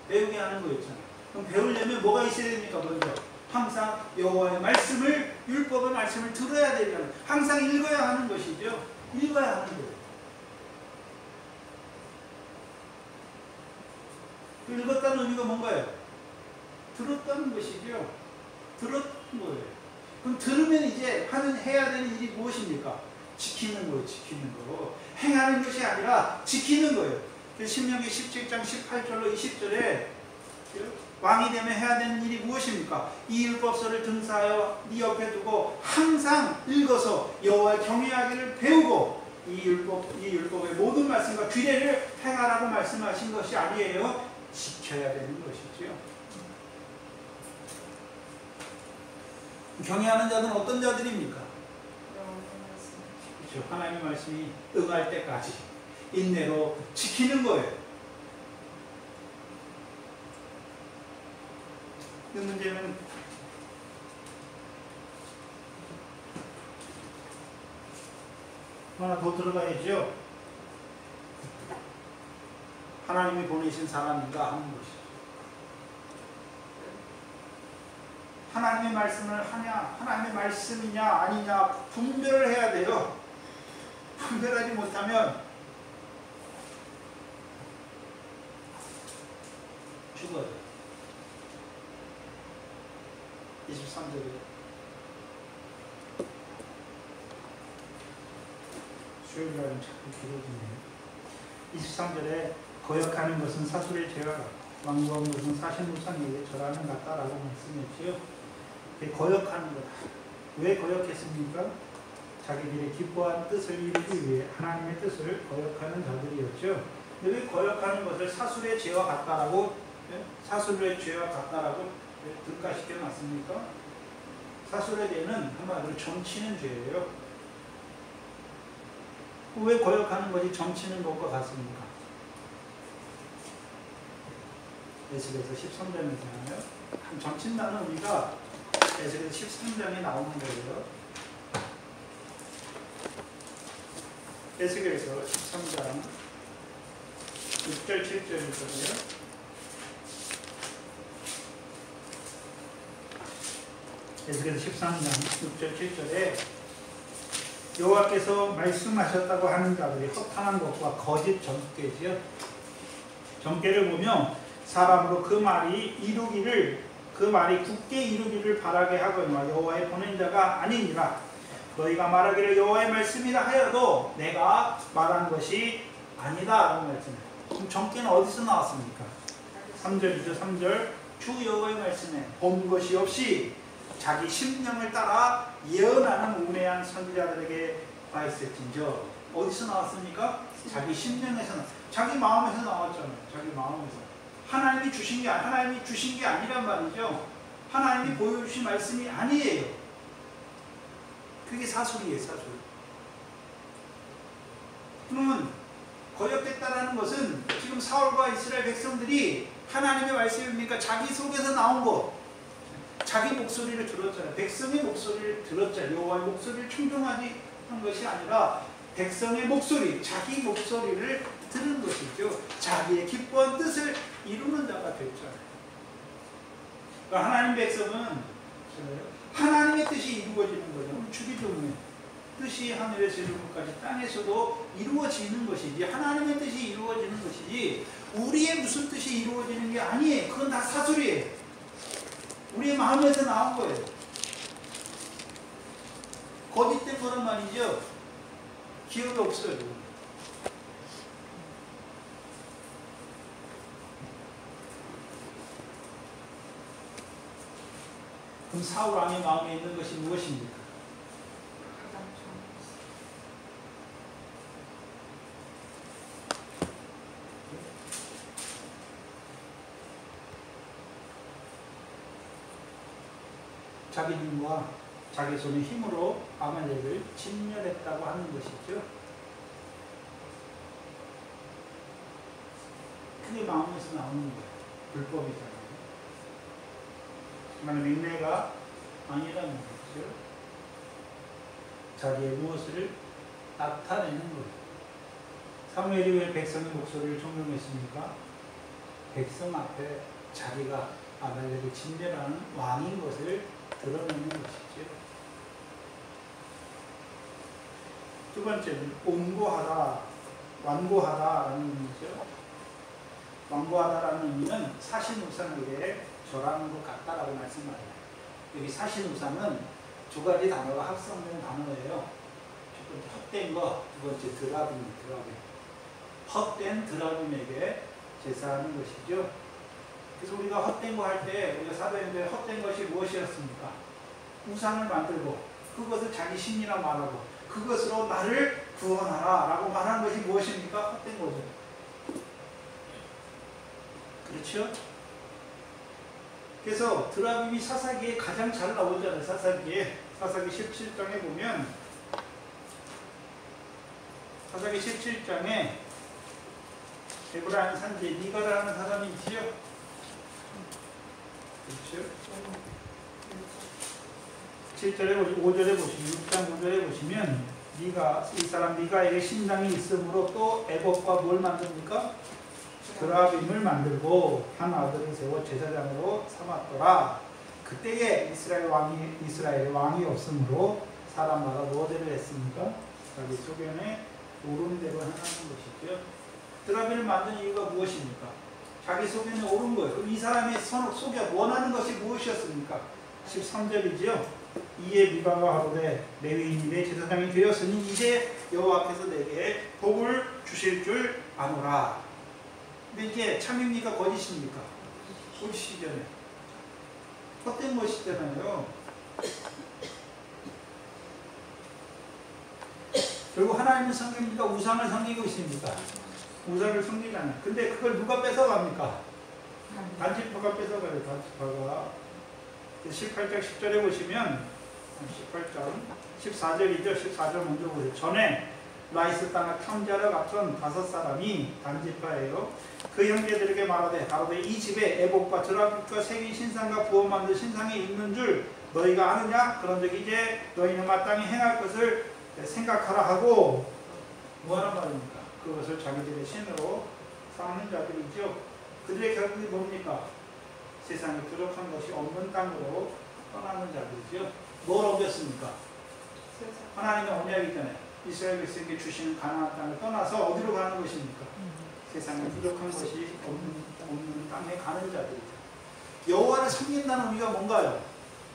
배우게 하는 거였잖아요. 그럼 배우려면 뭐가 있어야 됩니까? 먼저 항상 여호와의 말씀을, 율법의 말씀을 들어야 되잖아요. 항상 읽어야 하는 것이죠. 읽어야 하는 거예요. 읽었다는 의미가 뭔가요? 들었다는 것이죠. 들었던 거예요. 그럼 들으면 이제 해야 되는 일이 무엇입니까? 지키는 거예요. 지키는 거. 행하는 것이 아니라 지키는 거예요. 신명기 17장 18절로 20절에 왕이 되면 해야 되는 일이 무엇입니까? 이 율법서를 등사하여 네 옆에 두고 항상 읽어서 여호와를 경외하기를 배우고 이 율법의 모든 말씀과 규례를 행하라고 말씀하신 것이 아니에요. 지켜야 되는 것이죠. 경외하는 자는 어떤 자들입니까? 그렇죠. 하나님의 말씀이 응할 때까지 인내로 지키는 거예요. 그 문제는 하나 더 들어가야죠. 하나님이 보내신 사람인가 하는 것이죠. 하나님의 말씀을 하냐, 하나님의 말씀이냐 아니냐 분별을 해야 돼요. 분별하지 못하면 죽어요. 23절에 수요일날은 자꾸 길어지네요. 23절에 거역하는 것은 사술의 죄와 완고한 것은 사신무상에게 절하는 같다라고 말씀했지요. 거역하는 거다. 왜 거역했습니까? 자기들이 기뻐한 뜻을 이루기 위해 하나님의 뜻을 거역하는 자들이었죠. 근데 왜 거역하는 것을 사술의 죄와 같다라고, 사술의 죄와 같다라고 등가시켜 놨습니까? 사술의 죄는 한마디로 점치는 죄예요. 왜 거역하는 것이 점치는 것과 같습니까? 에스겔서 13장이잖아요. 점친다는 의미가 에스겔서 13장에 나오는 거예요. 에스겔서 13장 6절 7절일 거예요. 에스겔서 13장 6절 7절에 여호와께서 말씀하셨다고 하는 자들이 허탄한 것과 거짓 점괘지요. 점괘를 보면 사람으로 그 말이 이루기를 그 말이 굳게 이루기를 바라게 하거니와 여호와의 보낸 자가 아니니라. 너희가 말하기를 여호와의 말씀이라 하여도 내가 말한 것이 아니다 라는 말씀이에요. 그럼 정죄는 어디서 나왔습니까? 3절이죠. 3절 주 여호와의 말씀에 본 것이 없이 자기 심령을 따라 예언하는 우매한 선지자들에게 말했을진저. 어디서 나왔습니까? 자기 심령에서 자기 마음에서 나왔잖아요. 자기 마음에서. 하나님이 주신 게 아니란 말이죠. 하나님이 보여주신 말씀이 아니에요. 그게 사술이에요. 사술. 그러면 거역됐다라는 것은 지금 사울과 이스라엘 백성들이 하나님의 말씀입니까? 자기 속에서 나온 것. 자기 목소리를 들었잖아요. 백성의 목소리를 들었잖아요. 여호와의 목소리를 충동하지 한 것이 아니라 백성의 목소리, 자기 목소리를 들은 것이죠. 자기의 기뻐한 뜻을 이루는 자가 됐잖아요. 그러니까 하나님 백성은 하나님의 뜻이 이루어지는 거죠. 주기도문에 뜻이 하늘에서 이루는 것까지 땅에서도 이루어지는 것이지, 하나님의 뜻이 이루어지는 것이지 우리의 무슨 뜻이 이루어지는 게 아니에요. 그건 다 사술이에요. 우리의 마음에서 나온 거예요. 거짓된 거란 말이죠. 기억이 없어요. 그럼 사울 왕의 마음에 있는 것이 무엇입니까? 자기 눈과 자기 손의 힘으로 아말렉을 진멸했다고 하는 것이죠. 그게 마음에서 나오는 거예요. 불법이잖아요. 하나님 인내가 아니라는 거죠. 자기의 무엇을 나타내는 거예요. 사무엘이 왜 백성의 목소리를 존경했습니까? 백성 앞에 자기가 아말렉을 진멸하는 왕인 것을 드러내는 것이죠. 두 번째는 온고하다, 완고하다라는 의미죠. 완고하다라는 의미는 사신우상에게 절하는 것 같다라고 말씀하세요. 여기 사신우상은 두 가지 단어가 합성된 단어예요. 첫 번째 헛된 거, 두 번째 드라빔. 헛된 드라빔에게 제사하는 것이죠. 그래서 우리가 헛된 거 할 때 우리가 사도행전에 헛된 것이 무엇이었습니까? 우상을 만들고 그것을 자기 신이라 말하고 그것으로 나를 구원하라 라고 말한 것이 무엇입니까? 헛된 거죠. 그렇죠? 그래서 드라빔이 사사기에 가장 잘 나오잖아요. 사사기 17장에 보면 사사기 17장에 에브라임 산지 니가라는 사람이 있지요. 그렇죠? 7절에 5절에 보시면 6장 5절에 보시면 이 사람 니가에게 신당이 있으므로 또 애복과 뭘 만듭니까? 드라빔을 만들고 한 아들을 세워 제사장으로 삼았더라. 그때에 이스라엘의 왕이 없으므로 사람마다 뭐대로 했습니까? 자기 소견에 오른 대로 행하는 것이죠. 드라빔을 만든 이유가 무엇입니까? 자기 소견에 오른 거예요. 그럼 이 사람의 소견 원하는 것이 무엇이었습니까? 13절이죠. 이에 미가가 하루되 레위인이 내 제사장이 되었으니 이제 여호와께서 내게 복을 주실 줄 아노라. 근데 이게 참입니까? 거짓입니까? 거짓이잖아요. 헛된 것이잖아요. 결국 하나님을 섬깁니까? 우상을 섬기고 있습니까? 우상을 섬기잖아요. 근데 그걸 누가 뺏어갑니까? 단지파가 뺏어가요. 단지파가 18장 10절에 보시면 18장 14절이죠. 14절 먼저 보세요. 전에 라이스 땅을 탐지하러 갔던 5사람이 단지파예요. 그 형제들에게 말하되 이 집에 애복과 드라빔과 새긴 신상과 부어 만든 신상이 있는 줄 너희가 아느냐? 그런즉 이제 너희는 마땅히 행할 것을 생각하라 하고 뭐하란 말입니까? 그것을 자기들의 신으로 삼는 자들이죠. 그들의 결국이 뭡니까? 세상에 부족한 것이 없는 땅으로 떠나는 자들이죠. 뭘 어겼습니까? 하나님의 언약이잖아요. 이스라엘 백성에게 주시는 가나안 땅을 떠나서 어디로 가는 것입니까? 세상에 부족한 것이 없는 땅에 가는 자들이죠. 여호와를 섬긴다는 의미가 뭔가요?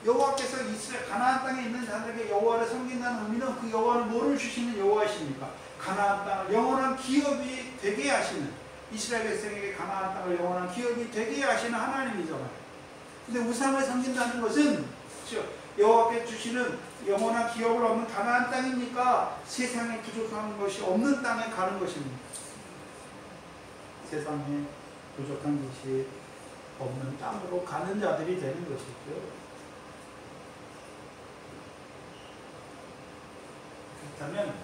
여호와께서 이스라엘 가나안 땅에 있는 자들에게 여호와를 섬긴다는 의미는 그 여호와는 뭐를 주시는 여호와이십니까? 가나안 땅을 영원한 기업이 되게 하시는, 이스라엘 백성에게 가나안 땅을 영원한 기업이 되게 하시는 하나님이잖아요. 근데 우상을 섬긴다는 것은 그렇죠? 여호와께 주시는 영원한 기업을 얻는 가나안 땅입니까? 세상에 부족한 것이 없는 땅에 가는 것입니다. 세상에 부족한 것이 없는 땅으로 가는 자들이 되는 것이죠. 그렇다면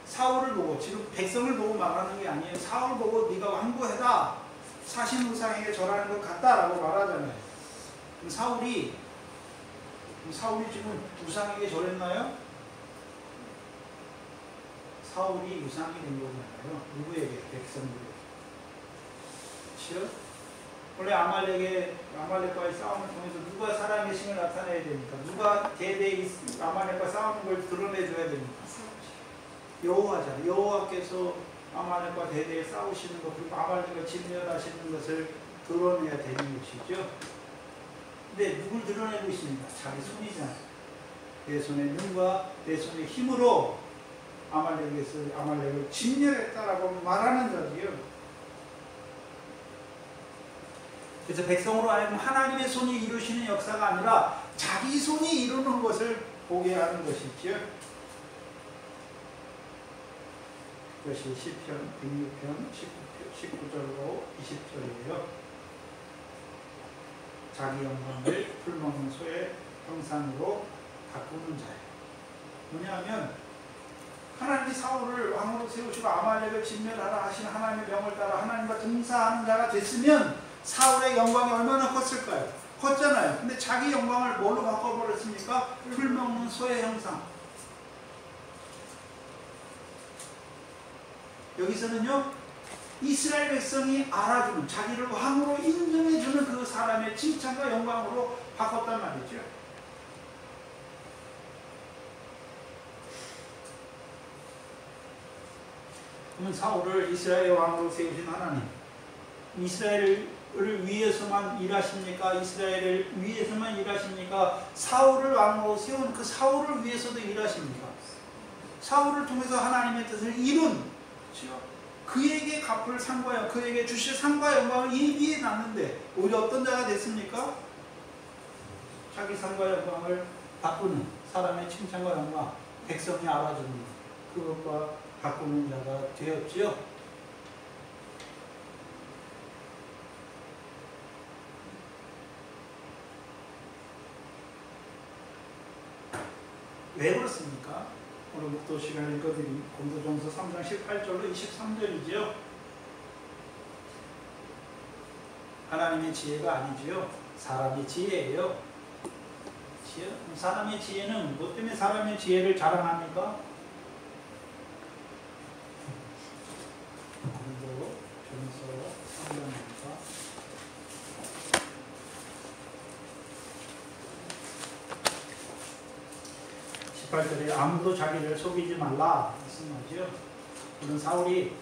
사울을 보고, 지금 백성을 보고 말하는 게 아니에요. 사울 보고 네가 완고해다, 사신 우상에게 절하는 것 같다라고 말하잖아요. 그럼 사울이 지금 우상에게 절했나요? 사울이 우상이 된 거잖아요. 누구에게? 백성들에게. 그렇죠? 원래 아말렉과의 싸움을 통해서 누가 사람의 힘을 나타내야 됩니까? 누가 대대히 아말렉과 싸우는 걸 드러내줘야 됩니까? 여호와잖아요. 여호와께서 아말렉과 대대히 싸우시는 것, 그리고 아말렉을 진멸하시는 것을 드러내야 되는 것이죠. 근데 누굴 드러내고 있습니까? 자기 손이잖아요. 내 손의 눈과 내 손의 힘으로 아말렉을 진멸했다라고 말하는 자지요. 그래서 백성으로 하여금 하나님의 손이 이루시는 역사가 아니라 자기 손이 이루는 것을 보게 하는 것이지요. 그것이 시편 106편 19절로 20절이에요. 자기 영광을 풀먹는 소의 형상으로 바꾸는 자예요. 뭐냐면 하나님이 사울을 왕으로 세우시고 아말렉을 진멸하라 하신 하나님의 명을 따라 하나님과 동사하는 자가 됐으면 사울의 영광이 얼마나 컸을까요? 컸잖아요. 근데 자기 영광을 뭘로 바꿔버렸습니까? 풀먹는 소의 형상. 여기서는요, 이스라엘 백성이 알아주는, 자기를 왕으로 인정해주는 그 사람의 칭찬과 영광으로 바꿨단 말이죠. 그러면 사울을 이스라엘 왕으로 세우신 하나님, 이스라엘을 위해서만 일하십니까? 이스라엘을 위해서만 일하십니까? 사울을 왕으로 세운 그 사울을 위해서도 일하십니까? 사울을 통해서 하나님의 뜻을 이룬, 그에게 갚을 상과, 그에게 주실 상과 영광을 예비해 놨는데 오히려 어떤 자가 됐습니까? 자기 상과 영광을 바꾸는, 사람의 칭찬과 영광, 백성이 알아주는 그것과 바꾸는 자가 되었지요. 왜 그렇습니까? 오늘 목도 시간에 읽어드린 고린도전서 3장 18절로 23절이지요. 하나님의 지혜가 아니지요. 사람의 지혜예요. 사람의 지혜는 뭐 때문에 사람의 지혜를 자랑합니까? 고린도전서 3장입니다. 18절에 아무도 자기를 속이지 말라 무슨 말이죠? 물론 사울이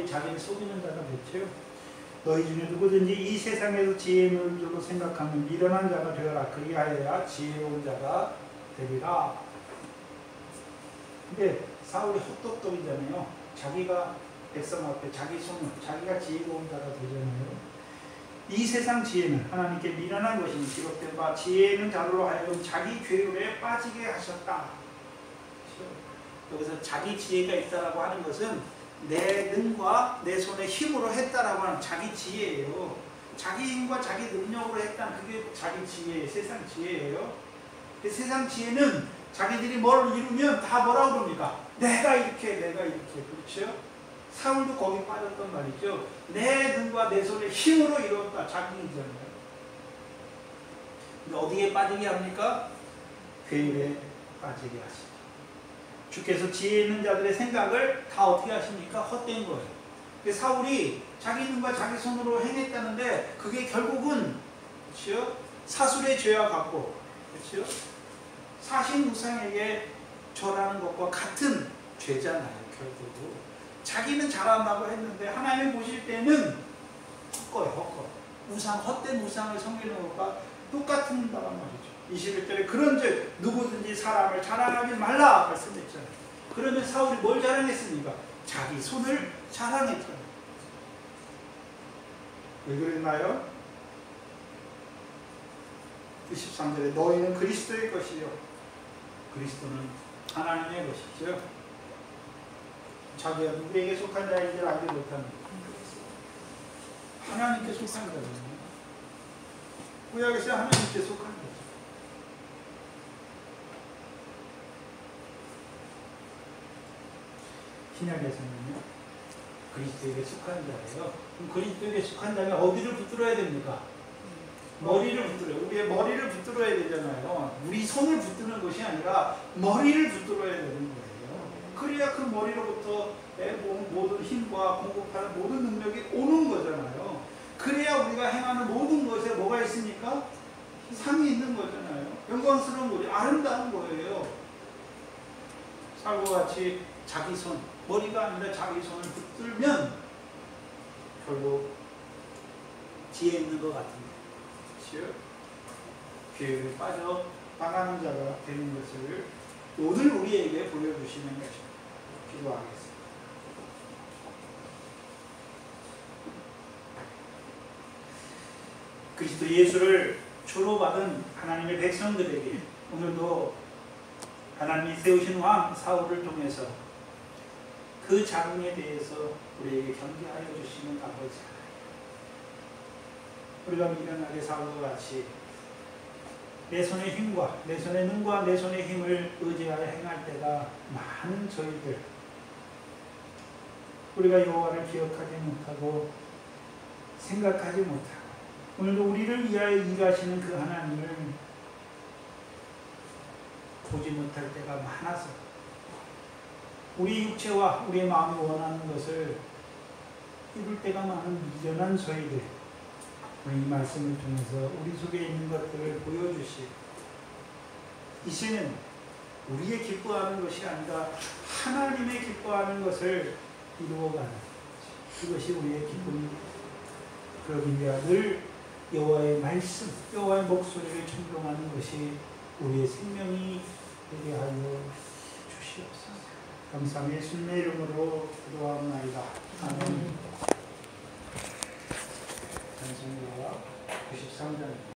자기를 속이는 자가 됐죠. 너희 중에 누구든지 이 세상에서 지혜를 줄로 생각하면 미련한 자가 되어라. 그리하여야 지혜로운 자가 되리라. 근데 사울이 헛똑똑이잖아요. 자기가 백성 앞에 자기 손을, 자기가 지혜로운 자가 되잖아요. 이 세상 지혜는 하나님께 미련한 것이니 기록된 바 지혜는 자로 하여금 자기 괴율에 빠지게 하셨다. 여기서 자기 지혜가 있다라고 하는 것은 내 능과 내 손의 힘으로 했다라고 하는 자기 지혜예요. 자기 힘과 자기 능력으로 했다는 그게 자기 지혜예요. 세상 지혜예요. 세상 지혜는 자기들이 뭘 이루면 다 뭐라고 그럽니까? 내가 이렇게 그렇죠? 사울도 거기 빠졌단 말이죠. 내 눈과 내 손의 힘으로 이뤘다. 자기 인정이에요. 근데 어디에 빠지게 합니까? 괴율에 빠지게 하시죠. 주께서 지혜 있는 자들의 생각을 다 어떻게 하십니까? 헛된 거예요. 사울이 자기 눈과 자기 손으로 행했다는데 그게 결국은 그렇죠? 사술의 죄와 같고 그렇죠? 사신 우상에게 절하는 것과 같은 죄잖아요. 결국은 자기는 잘한다고 했는데 하나님 보실 때는 헛거예요. 우상, 헛된 우상을 섬기는 것과 똑같은다란 말이죠. 21절에 그런즉 누구든지 사람을 자랑하지 말라 말씀했잖아요. 그러면 사울이 뭘 자랑했습니까? 자기 손을 자랑했잖아요. 왜 그랬나요? 23절에 너희는 그리스도의 것이요 그리스도는 하나님의 것이죠. 자기가 누구에게 속한 자인지 알지 못하는 하나님께 속한 자거든요. 구약에서 하나님께 속한 자죠. 신약에서는요 그리스도에게 속한 자예요. 그럼 그리스도에게 속한 자면 어디를 붙들어야 됩니까? 머리를 붙들어요. 우리의 머리를 붙들어야 되잖아요. 우리 손을 붙드는 것이 아니라 머리를 붙들어야 되는 거예요. 그래야 그 머리로부터 모든 힘과 공급하는 모든 능력이 오는 거잖아요. 그래야 우리가 행하는 모든 것에 뭐가 있습니까? 상이 있는 거잖아요. 영광스러운 거예요. 아름다운 거예요. 살과 같이 자기 손, 머리가 아니라 자기 손을 붙들면 결국 지혜 있는 것 같은 거예요. 교회에 빠져 나가는 자가 되는 것을 오늘 우리에게 보여주시는 것입니다. 기도하겠습니다. 그리스도 예수를 주로 받은 하나님의 백성들에게 오늘도 하나님이 세우신 왕 사울을 통해서 그 자궁에 대해서 우리에게 경계하여 주시는 아버지, 우리가 미련하게 사울과 같이 내 손의 힘과 내 손의 능과 내 손의 힘을 의지하여 행할 때가 많은 저희들, 우리가 여호와를 기억하지 못하고 생각하지 못하고 오늘도 우리를 위하여 일하시는 그 하나님을 보지 못할 때가 많아서 우리 육체와 우리의 마음이 원하는 것을 이룰 때가 많은 미련한 저희들, 이 말씀을 통해서 우리 속에 있는 것들을 보여주시고 이제는 우리의 기뻐하는 것이 아니라 하나님의 기뻐하는 것을 이루어가는 그것이 우리의 기쁨입니다. 그러기 위하여 늘 여호와의 말씀, 여호와의 목소리를 청종하는 것이 우리의 생명이 되게 하여 주시옵소서. 감사함 예수님의 이름으로 기도하옵나이다. 아멘. 93장